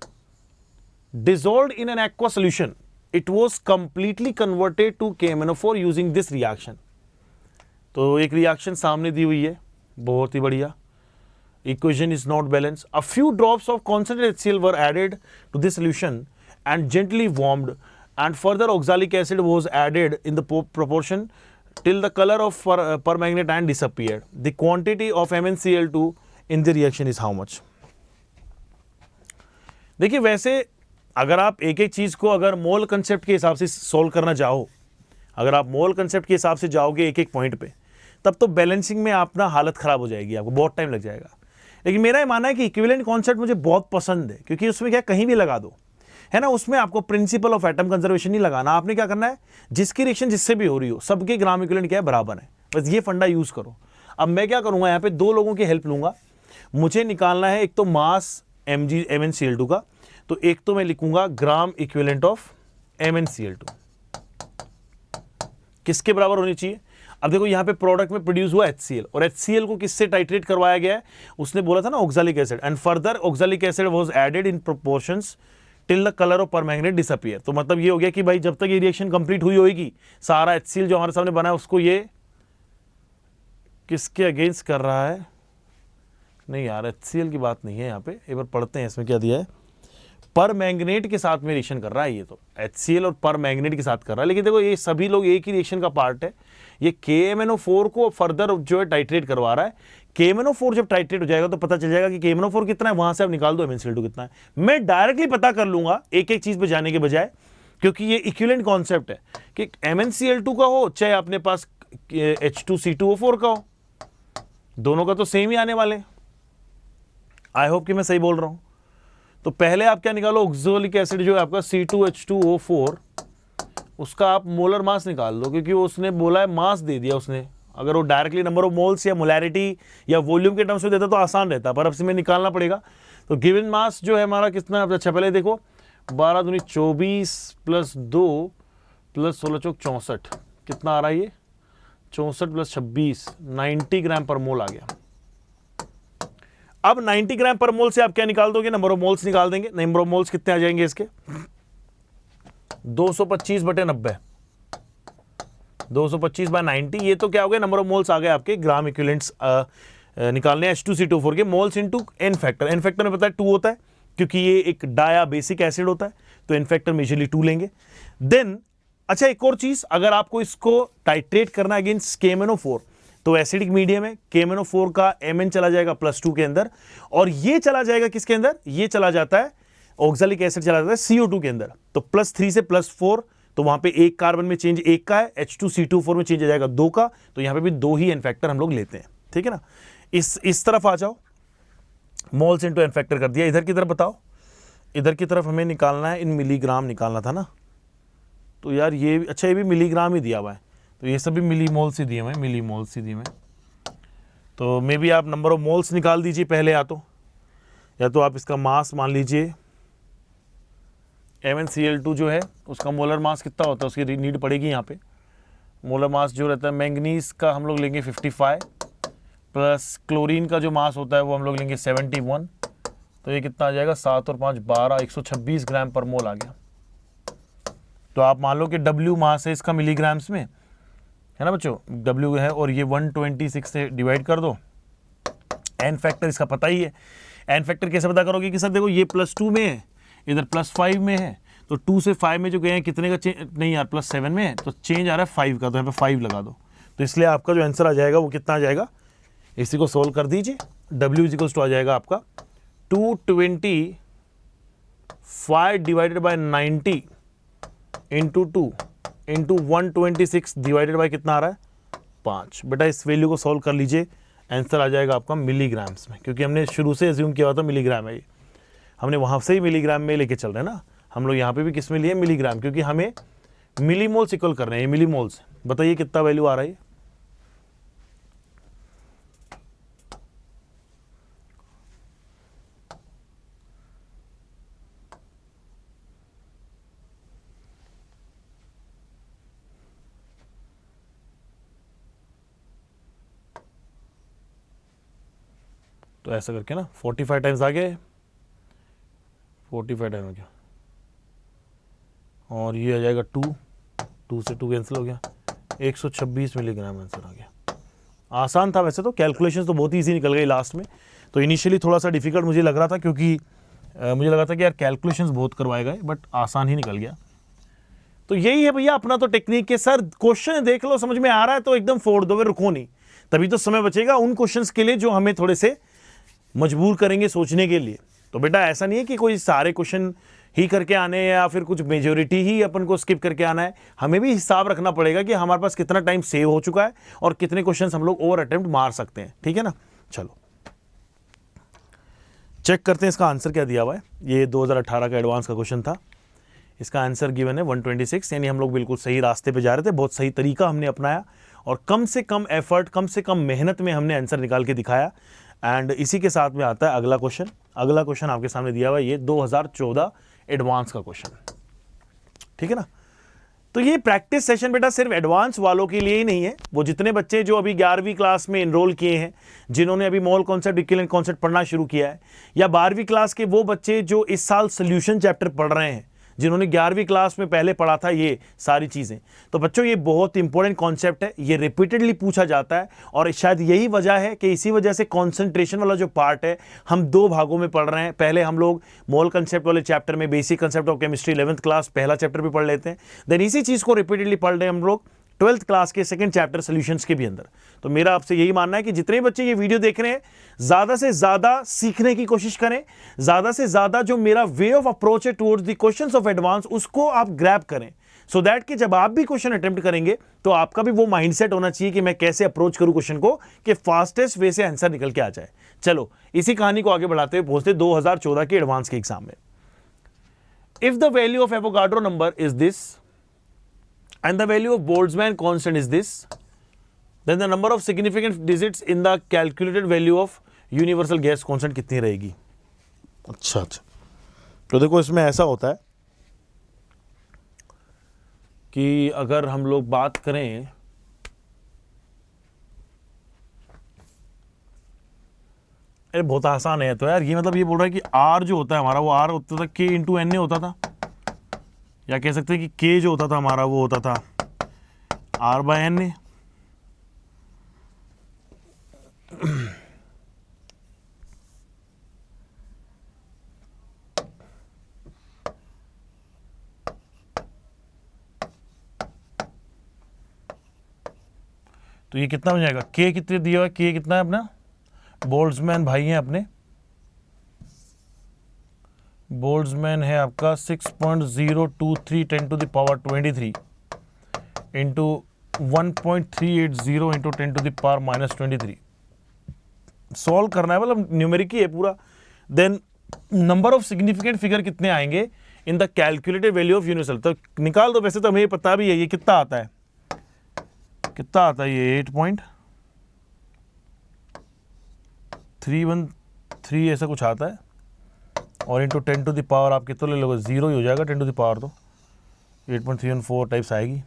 dissolved in an aqua solution, it was completely converted to KMnO4 using this reaction। तो एक रिएक्शन सामने दी हुई है, बहुत ही बढ़िया। Equation is not balanced. A few drops of concentrated HCl were added to this solution and gently warmed, and further oxalic acid was added in the proportion till the color of permanganate ion disappeared. The quantity of MnCl2 in the reaction is how much? देखिए वैसे अगर आप एक एक चीज को अगर मोल concept के हिसाब से सोल्व करना चाहो, अगर आप मोल कंसेप्ट के हिसाब से जाओगे एक एक पॉइंट पे, तब तो बैलेंसिंग में अपना हालत खराब हो जाएगी, आपको बहुत टाइम लग जाएगा। लेकिन मेरा ये मानना है कि इक्विवेलेंट कॉन्सेप्ट मुझे बहुत पसंद है, क्योंकि उसमें क्या कहीं भी लगा दो, है ना, उसमें आपको प्रिंसिपल ऑफ एटम कंजर्वेशन नहीं लगाना। आपने क्या करना है, जिसकी रिएक्शन जिससे भी हो रही हो, सबके ग्राम इक्विवेलेंट क्या है, बराबर है, बस ये फंडा यूज करो। अब मैं क्या करूंगा, यहाँ पे दो लोगों की हेल्प लूंगा। मुझे निकालना है एक तो मास MnCl2 का, तो एक तो मैं लिखूंगा ग्राम इक्विवेलेंट ऑफ MnCl2 किसके बराबर होनी चाहिए। अब देखो यहाँ पे प्रोडक्ट में प्रोड्यूस हुआ HCl, और HCl को किससे टाइट्रेट करवाया गया है, उसने बोला था ना oxalic acid, and further oxalic acid was added in proportions till the colour of permanganate disappear. तो मतलब ये हो गया कि भाई जब तक ये रिएक्शन कंप्लीट हुई होगी, सारा HCl जो हमारे सामने बना है उसको ये किसके अगेंस्ट कर रहा है, नहीं यार HCl की बात नहीं है यहाँ पे, एक बार पढ़ते हैं इसमें क्या दिया है। परमैंगनेट के साथ में रिएक्शन कर रहा है, ये तो HCl और परमैंगनेट के साथ कर रहा है। लेकिन देखो ये सभी लोग एक ही रिएक्शन का पार्ट है। ये KMnO4 को फर्दर जो है टाइट्रेट करवा रहा है। KMnO4 जब टाइट्रेट हो जाएगा तो पता चल जाएगा कि KMnO4 कितना है, वहां से आप निकाल दो MnCl2 कितना है। मैं डायरेक्टली पता कर लूंगा एक एक चीज पे जाने के बजाय, क्योंकि ये इक्विवेलेंट कॉन्सेप्ट है कि MnCl2 का हो चाहे अपने पास H2C2O4 का हो, दोनों का तो सेम ही आने वाले। आई होप कि मैं सही बोल रहा हूं। तो पहले आप क्या निकालो, ऑक्सैलिक एसिड जो है आपका C2H2O4, उसका आप मोलर मास निकाल दो, क्योंकि उसने बोला है मास दे दिया उसने। अगर वो डायरेक्टली नंबर ऑफ मोल्स या मोलैरिटी या वॉल्यूम के टर्म्स में देता तो आसान रहता, पर अब से में निकालना पड़ेगा। तो गिवन मास जो है हमारा कितना है, अच्छा पहले देखो 12 दूनी 24 + 2 + 16 चौक 64, कितना आ रहा है ये 64 + 26, 90 ग्राम पर मोल आ गया। अब 90 ग्राम पर मोल से आप क्या निकाल दोगे, नंबर ऑफ मोल्स निकाल देंगे। नंबर ऑफ मोल्स कितने आ जाएंगे इसके, 225/90, 225/90, ये तो क्या हो गया, नंबर ऑफ मोल्स आ गए आपके ग्राम इक्विवेलेंट्स निकालने H2C2O4 के। Moles into n factor, n factor में पता है 2 होता है, क्योंकि ये एक डाया बेसिक एसिड होता है, तो एन फैक्टर मेजरली 2 लेंगे। देन अच्छा एक और चीज, अगर आपको इसको टाइट्रेट करना अगेंस्ट KMnO4, तो एसिडिक मीडियम है, KMnO4 का Mn चला जाएगा +2 के अंदर, और ये चला जाएगा किसके अंदर, ये चला जाता है ऑक्सैलिक एसिड चला जाता है CO2 के अंदर। तो +3 से +4, तो वहां पे एक कार्बन में चेंज 1 का है, H2C2O4 में चेंज आ जाएगा 2 का, तो यहां पे भी 2 ही एन फैक्टर हम लोग लेते हैं, ठीक है ना। इस तरफ आ जाओ, मोल्स इनटू एन फैक्टर कर दिया। इधर की तरफ बताओ, इधर की तरफ हमें निकालना है, इन मिलीग्राम निकालना था ना, तो यार ये अच्छा ये भी मिलीग्राम ही दिया हुआ है, तो ये सभी मिलीमोल्स ही दिए हुए हैं, मिलीमोल्स ही दिए हुए हैं। तो मे बी आप नंबर ऑफ मोल्स निकाल दीजिए पहले, या तो आप इसका मास मान लीजिए। MnCl2 जो है उसका मोलर मास कितना होता है, उसकी नीड पड़ेगी यहाँ पे। मोलर मास जो रहता है मैंगनीज का हम लोग लेंगे 55, प्लस क्लोरीन का जो मास होता है वो हम लोग लेंगे 71, तो ये कितना आ जाएगा 7 और 5 12, 126 ग्राम पर मोल आ गया। तो आप मान लो कि W मास है इसका मिलीग्राम्स में, है ना बच्चों, W है और ये 126 से डिवाइड कर दो। एन फैक्टर इसका पता ही है, एन फैक्टर कैसे पता करोगे कि सर देखो ये +2 में है, इधर +5 में है, तो 2 से 5 में जो गए हैं कितने का चेंज, नहीं यार +7 में है, तो चेंज आ रहा है 5 का, तो यहाँ पे 5 लगा दो। तो इसलिए आपका जो आंसर आ जाएगा वो कितना आ जाएगा, इसी को सोल्व कर दीजिए। W इक्वल्स टू आ जाएगा आपका 225 divided by 90 into 2 into 126 divided by कितना आ रहा है 5। बेटा इस वैल्यू को सोल्व कर लीजिए, आंसर आ जाएगा आपका मिलीग्राम्स में, क्योंकि हमने शुरू से एज्यूम किया हुआ था मिलीग्राम है, ये हमने वहाँ से ही मिलीग्राम में लेके चल रहे हैं ना, हम लोग यहाँ पे भी किस में लिए मिलीग्राम, क्योंकि हमें मिलीमोल्स इक्वल कर रहे हैं, मिलीमोल्स। बताइए कितना वैल्यू आ रहा है, तो ऐसा करके ना 45 टाइम्स आ गए, 45 टाइम हो गया, और ये आ जाएगा 2 से 2 कैंसिल हो गया, 126 मिलीग्राम आंसर आ गया। आसान था वैसे तो, कैलकुलेशन तो बहुत ईजी निकल गई लास्ट में। तो इनिशियली थोड़ा सा डिफिकल्ट मुझे लग रहा था, क्योंकि मुझे लगा था कि यार कैलकुलेशंस बहुत करवाए गए, बट आसान ही निकल गया। तो यही है भैया अपना तो टेक्निक है। सर क्वेश्चन देख लो, समझ में आ रहा है तो एकदम फोड़ दो, रुको नहीं, तभी तो समय बचेगा उन क्वेश्चंस के लिए जो हमें थोड़े से मजबूर करेंगे सोचने के लिए। तो बेटा ऐसा नहीं है कि कोई सारे क्वेश्चन ही करके आने हैं या फिर कुछ मेजोरिटी ही अपन को स्किप करके आना है, हमें भी हिसाब रखना पड़ेगा कि हमारे पास कितना टाइम सेव हो चुका है और कितने क्वेश्चंस हम लोग ओवर अटेम्प्ट मार सकते हैं, ठीक है ना। चलो चेक करते हैं इसका आंसर क्या दिया हुआ है। ये 2018 का एडवांस का क्वेश्चन था, इसका आंसर गिवन है 126, यानी हम लोग बिल्कुल सही रास्ते पे जा रहे थे, बहुत सही तरीका हमने अपनाया और कम से कम एफर्ट, कम से कम मेहनत में हमने आंसर निकाल के दिखाया। एंड इसी के साथ में आता है अगला क्वेश्चन। अगला क्वेश्चन आपके सामने दिया हुआ है, ये 2014 एडवांस का क्वेश्चन, ठीक है ना। तो ये प्रैक्टिस सेशन बेटा सिर्फ एडवांस वालों के लिए ही नहीं है, वो जितने बच्चे जो अभी 11वीं क्लास में एनरोल किए हैं, जिन्होंने अभी मोल कॉन्सेप्ट, इक्विवेलेंट कॉन्सेप्ट पढ़ना शुरू किया है, या 12वीं क्लास के वो बच्चे जो इस साल सोल्यूशन चैप्टर पढ़ रहे हैं, जिन्होंने 11वीं क्लास में पहले पढ़ा था ये सारी चीज़ें। तो बच्चों ये बहुत इंपॉर्टेंट कॉन्सेप्ट है, ये रिपीटेडली पूछा जाता है और शायद यही वजह है कि इसी वजह से कॉन्सेंट्रेशन वाला जो पार्ट है हम 2 भागों में पढ़ रहे हैं। पहले हम लोग मोल कंसेप्ट वाले चैप्टर में basic concept of chemistry 11th class पहला चैप्टर भी पढ़ लेते हैं, देन इसी चीज़ को रिपीटेडली पढ़ रहे हैं हम लोग 12th क्लास के सेकंड चैप्टर सॉल्यूशंस के भी अंदर। तो मेरा आपसे यही मानना है कि जितने बच्चे ये वीडियो देख रहे हैं ज्यादा से ज्यादा सीखने की कोशिश करें, ज्यादा से ज्यादा जो मेरा वे ऑफ अप्रोच है towards the questions of advance उसको आप ग्रैब करें, सो दैट कि जब आप भी क्वेश्चन अटेम्प्ट करेंगे तो आपका भी वो माइंडसेट होना चाहिए कि मैं कैसे अप्रोच करूं क्वेश्चन को कि फास्टेस्ट वे से आंसर निकल के आ जाए। चलो इसी कहानी को आगे बढ़ाते हुए पहुंचते 2014 के एडवांस के एग्जाम में। If the value of Avogadro number is this and the value of Boltzmann constant is this, then the number of significant digits in the calculated value of universal gas constant कितनी रहेगी। अच्छा तो देखो इसमें ऐसा होता है कि अगर हम लोग बात करें अरे बहुत आसान है तो यार, ये मतलब ये बोल रहा है कि R जो होता है हमारा वो R होता था K इंटू एन होता था, या कह सकते हैं कि K जो होता था हमारा वो होता था R/N। तो ये कितना हो जाएगा, K कितने दिया हुआ है, K कितना है अपना, बोल्ट्जमैन भाई हैं अपने, बोल्ट्जमैन है आपका 6.023 10 to the power 23 into 1.380 into 10 to the power -23। Solve करना है, मतलब न्यूमेरिक ही है पूरा। Then number of significant figure कितने आएंगे in the calculated value of universal, तो निकाल दो। वैसे तो हमें पता भी है ये कितना आता है, कितना आता है ये 8.313 ऐसा कुछ आता है, और इंटू 10 टू द पावर आप कितना ले लोगे, 0 ही हो जाएगा 10 टू द पावर, तो 8.314 टाइप्स आएगी।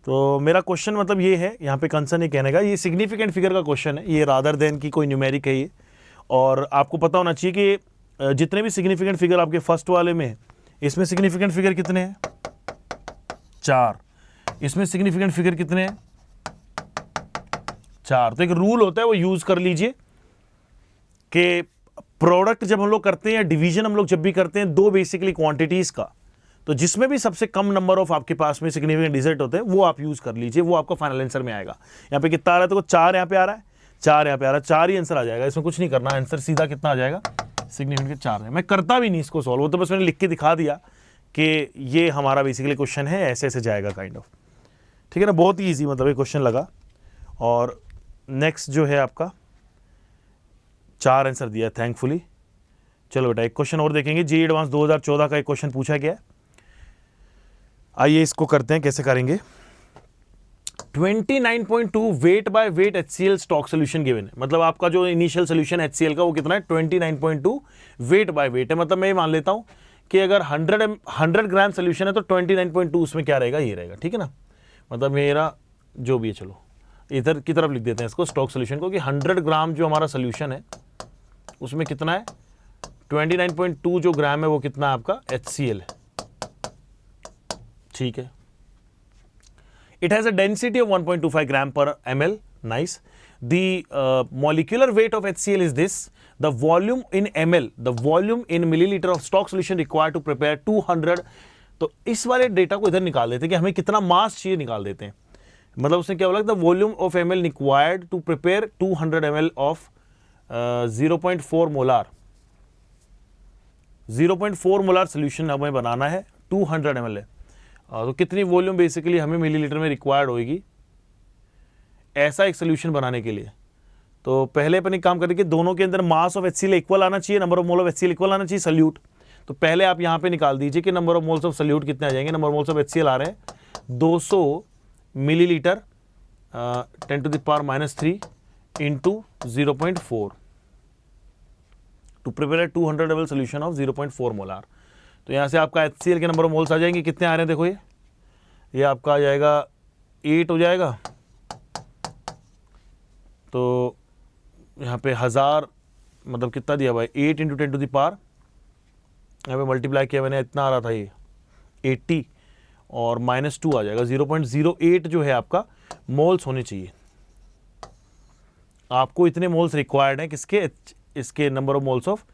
तो मेरा क्वेश्चन मतलब ये है, यहाँ पे कंसर्न ये कहने का, ये सिग्निफिकेंट फिगर का क्वेश्चन है, ये रादर देन की कोई न्यूमेरिक है ये। और आपको पता होना चाहिए कि जितने भी सिग्निफिकेंट फिगर आपके फर्स्ट वाले में है, इसमें सिग्निफिकेंट फिगर कितने हैं? 4। इसमें सिग्निफिकेंट फिगर कितने हैं? 4। तो एक रूल होता है, वो यूज कर लीजिए कि प्रोडक्ट जब हम लोग करते हैं या डिवीजन हम लोग जब भी करते हैं दो बेसिकली क्वांटिटीज का, तो जिसमें भी सबसे कम नंबर ऑफ आपके पास में सिग्निफिकेंट डिजिट होते हैं वो आप यूज कर लीजिए, वो आपका फाइनल आंसर में आएगा। यहाँ पे कितना आ रहा है? तो 4 यहाँ पे आ रहा है, 4 यहाँ पे आ रहा है, 4 ही आंसर आ जाएगा, इसमें कुछ नहीं करना, आंसर सीधा कितना आ जाएगा? सिग्निफिकेंट 4 है। मैं करता भी नहीं इसको सॉल्व, वो तो बस मैंने लिख के दिखा दिया कि ये हमारा बेसिकली क्वेश्चन है, ऐसे ऐसे जाएगा काइंड ऑफ, ठीक है ना। बहुत ही ईजी मतलब ये क्वेश्चन लगा। और नेक्स्ट जो है आपका 4 आंसर दिया थैंकफुली। चलो बेटा एक क्वेश्चन और देखेंगे, जी एडवांस 2014 का एक क्वेश्चन पूछा गया है, आइए इसको करते हैं, कैसे करेंगे। 29.2 weight by weight HCl stock solution given है, मतलब आपका जो इनिशियल सोल्यूशन HCl का वो कितना है? 29.2 वेट बाय वेट है। मतलब मैं ये मान लेता हूं कि अगर 100 ग्राम सोल्यूशन है तो 29.2 उसमें क्या रहेगा? ये रहेगा, ठीक है ना। मतलब मेरा जो भी है, चलो इधर की तरफ लिख देते हैं इसको स्टॉक सोल्यूशन को, कि 100 ग्राम जो हमारा सोल्यूशन है उसमें कितना है? 29.2 जो ग्राम है वो कितना है आपका? HCl है, ठीक है। It has a density of 1.25 gram per ml. Nice. The molecular weight of HCl is this. The volume in ml, the volume in milliliter of stock solution required to prepare 200. तो इस वाले data को इधर निकाल देते हैं कि हमें कितना मास चाहिए, निकाल देते हैं। मतलब उसने क्या बोला? The volume of ml required to prepare 200 ml of 0.4 molar 0.4 molar solution हमें बनाना है, 200 ml है। तो कितनी वॉल्यूम बेसिकली हमें मिलीलीटर में रिक्वायर्ड होगी ऐसा एक सोल्यूशन बनाने के लिए। तो पहले अपन एक काम करें कि दोनों के अंदर मास ऑफ HCl इक्वल आना चाहिए, number of mole of HCl equal आना चाहिए, सल्यूट। तो पहले आप यहाँ पे निकाल दीजिए कि number of moles of solute कितने आ जाएंगे। Number of moles of HCl आ रहे हैं 200 millilitre 10⁻³ into 0.4 to prepare 200 ml solution of 0.4 molar. तो यहाँ से आपका HCl के नंबर ऑफ मोल्स आ जाएंगे, कितने आ रहे हैं देखो, ये आपका आ जाएगा 8 हो जाएगा। तो यहाँ पे 1000 मतलब कितना दिया भाई? 8 × 10⁻, यहाँ पे मल्टीप्लाई किया मैंने, इतना आ रहा था ये 80 और -2 आ जाएगा, 0.08 जो है आपका मोल्स होने चाहिए। आपको इतने मोल्स रिक्वायर्ड हैं किसके? इसके number of moles of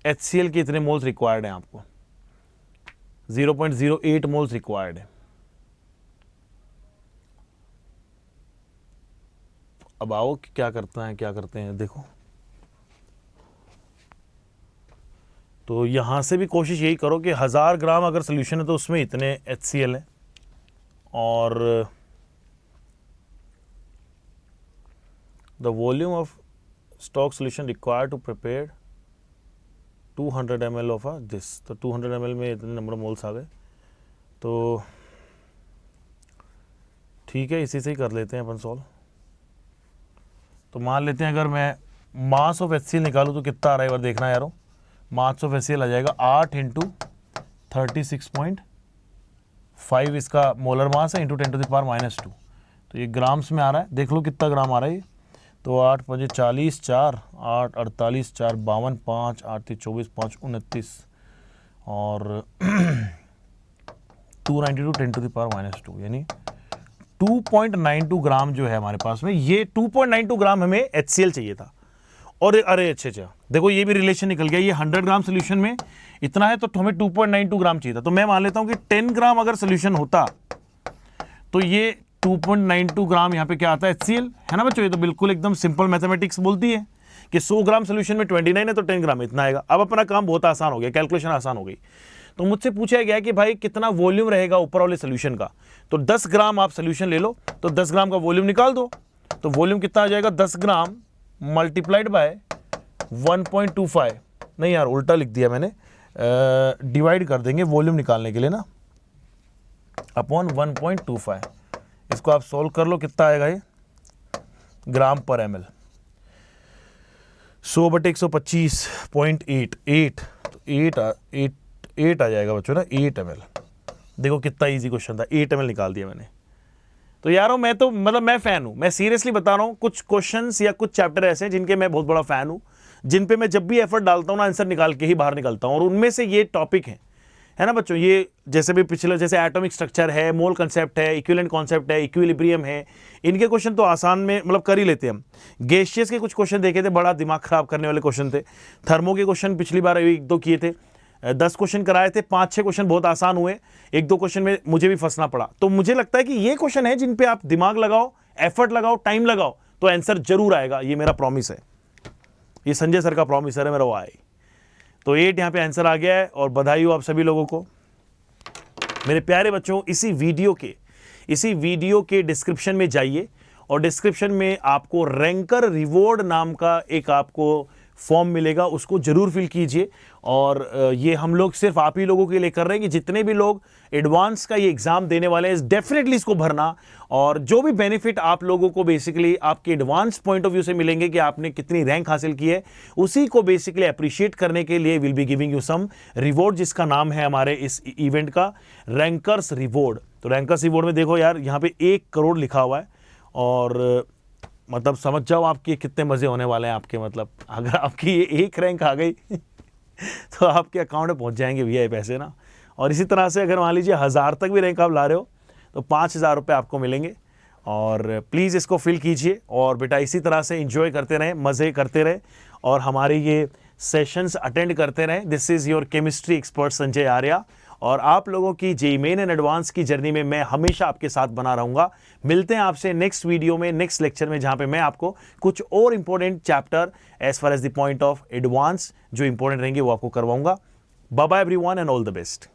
HCl के इतने मोल्स रिक्वायर्ड हैं आपको, 0.08 मोल्स रिक्वायर्ड है। अब आओ क्या करते हैं देखो। तो यहां से भी कोशिश यही करो कि 1000 ग्राम अगर सोल्यूशन है तो उसमें इतने HCl है, और the volume of stock solution required to prepare 200 ml of this. तो 200 ml में इतने नंबर ऑफ मोल्स आ गए। तो ठीक है, इसी से ही कर लेते हैं अपन सॉल्व। तो मान लेते हैं अगर मैं मास ऑफ HCl निकालूं तो कितना आ रहा है, एक बार देखना यारो। मास ऑफ HCl आ जाएगा 8 × 36.5 इसका मोलर मास है, इंटू 10⁻²। तो ये ग्राम्स में आ रहा है, देख लो कितना ग्राम आ रहा है ये। तो 8 × 5 = 40, 4 8 48 4 52 5 8 3 24 5 29 और 292 10⁻², यानी 2.92 ग्राम जो है हमारे पास में, ये 2.92 ग्राम हमें HCl चाहिए था। और अरे अच्छा देखो ये भी रिलेशन निकल गया, ये 100 ग्राम सोल्यूशन में इतना है तो हमें 2.92 ग्राम चाहिए था। तो मैं मान लेता हूं कि 10 ग्राम अगर सोल्यूशन होता तो ये 2.92 ग्राम यहाँ पे क्या आता है? HCl है ना बच्चों। ये तो बिल्कुल एकदम सिंपल मैथमेटिक्स बोलती है कि 100 ग्राम सोल्यूशन में 29 है तो 10 ग्राम इतना आएगा। अब अपना काम बहुत आसान हो गया, कैलकुलेशन आसान हो गई। तो मुझसे पूछा गया कि भाई कितना वॉल्यूम रहेगा ऊपर वाले सोल्यूशन का। तो 10 ग्राम आप सोल्यूशन ले लो, तो 10 ग्राम का वॉल्यूम निकाल दो। तो वॉल्यूम कितना आ जाएगा? 10 ग्राम मल्टीप्लाइड बाय 1.25, नहीं यार उल्टा लिख दिया मैंने, डिवाइड कर देंगे वॉल्यूम निकालने के लिए ना, अपॉन 1.25। इसको आप सोल्व कर लो, कितना आएगा ये? ग्राम पर ml 100/125.8 तो 8 आ जाएगा बच्चों ना, 8 ml। देखो कितना इजी क्वेश्चन था, 8 ml निकाल दिया मैंने। तो यारों मैं तो मतलब मैं फैन हूं, मैं सीरियसली बता रहा हूं, कुछ क्वेश्चंस या कुछ चैप्टर ऐसे हैं जिनके मैं बहुत बड़ा फैन हूं, जिन पे मैं जब भी एफर्ट डालता हूं ना आंसर निकाल के ही बाहर निकलता हूं, और उनमें से ये टॉपिक है ना बच्चों। ये जैसे भी पिछले जैसे एटॉमिक स्ट्रक्चर है, मोल कंसेप्ट है, इक्विवेलेंट कॉन्सेप्ट है, इक्विलिब्रियम है, इनके क्वेश्चन तो आसान में मतलब कर ही लेते हैं हम। गैसियस के कुछ क्वेश्चन देखे थे, बड़ा दिमाग खराब करने वाले क्वेश्चन थे। थर्मो के क्वेश्चन पिछली बार 1-2 किए थे, 10 क्वेश्चन कराए थे, 5-6 क्वेश्चन बहुत आसान हुए, 1-2 क्वेश्चन में मुझे भी फंसना पड़ा। तो मुझे लगता है कि ये क्वेश्चन है जिन पे आप दिमाग लगाओ, एफर्ट लगाओ, टाइम लगाओ, तो आंसर जरूर आएगा। ये मेरा प्रॉमिस है, ये संजय सर का प्रॉमिस है मेरा, वो आए। तो 8 यहाँ पे आंसर आ गया है, और बधाई हो आप सभी लोगों को। मेरे प्यारे बच्चों, इसी वीडियो के डिस्क्रिप्शन में जाइए, और डिस्क्रिप्शन में आपको रैंकर रिवॉर्ड नाम का एक आपको फॉर्म मिलेगा, उसको जरूर फिल कीजिए। और ये हम लोग सिर्फ आप ही लोगों के लिए कर रहे हैं कि जितने भी लोग एडवांस का ये एग्जाम देने वाले हैं, डेफिनेटली इसको भरना। और जो भी बेनिफिट आप लोगों को बेसिकली आपके एडवांस पॉइंट ऑफ व्यू से मिलेंगे कि आपने कितनी रैंक हासिल की है, उसी को बेसिकली अप्रिशिएट करने के लिए will be giving you some reward, जिसका नाम है हमारे इस इवेंट का रैंकर्स रिवॉर्ड। तो रैंकर्स रिवॉर्ड में देखो यार, यहाँ पे 1 करोड़ लिखा हुआ है, और मतलब समझ जाओ आपके कितने मजे होने वाले हैं आपके। मतलब अगर आपकी ये 1 रैंक आ गई तो आपके अकाउंट में पहुंच जाएंगे भैया ये पैसे ना। और इसी तरह से अगर मान लीजिए 1000 तक भी रैंक आप ला रहे हो तो 5000 रुपये आपको मिलेंगे। और प्लीज़ इसको फिल कीजिए, और बेटा इसी तरह से एंजॉय करते रहें, मज़े करते रहें, और हमारे ये सेशंस अटेंड करते रहें। This is your chemistry expert Sanjay Arya, और आप लोगों की जेईई मेन एंड एडवांस की जर्नी में मैं हमेशा आपके साथ बना रहूंगा। मिलते हैं आपसे नेक्स्ट वीडियो में, नेक्स्ट लेक्चर में, जहां पे मैं आपको कुछ और important chapter as far as the point of advance जो इंपॉर्टेंट रहेंगे वो आपको करवाऊंगा। Bye bye everyone and all the best.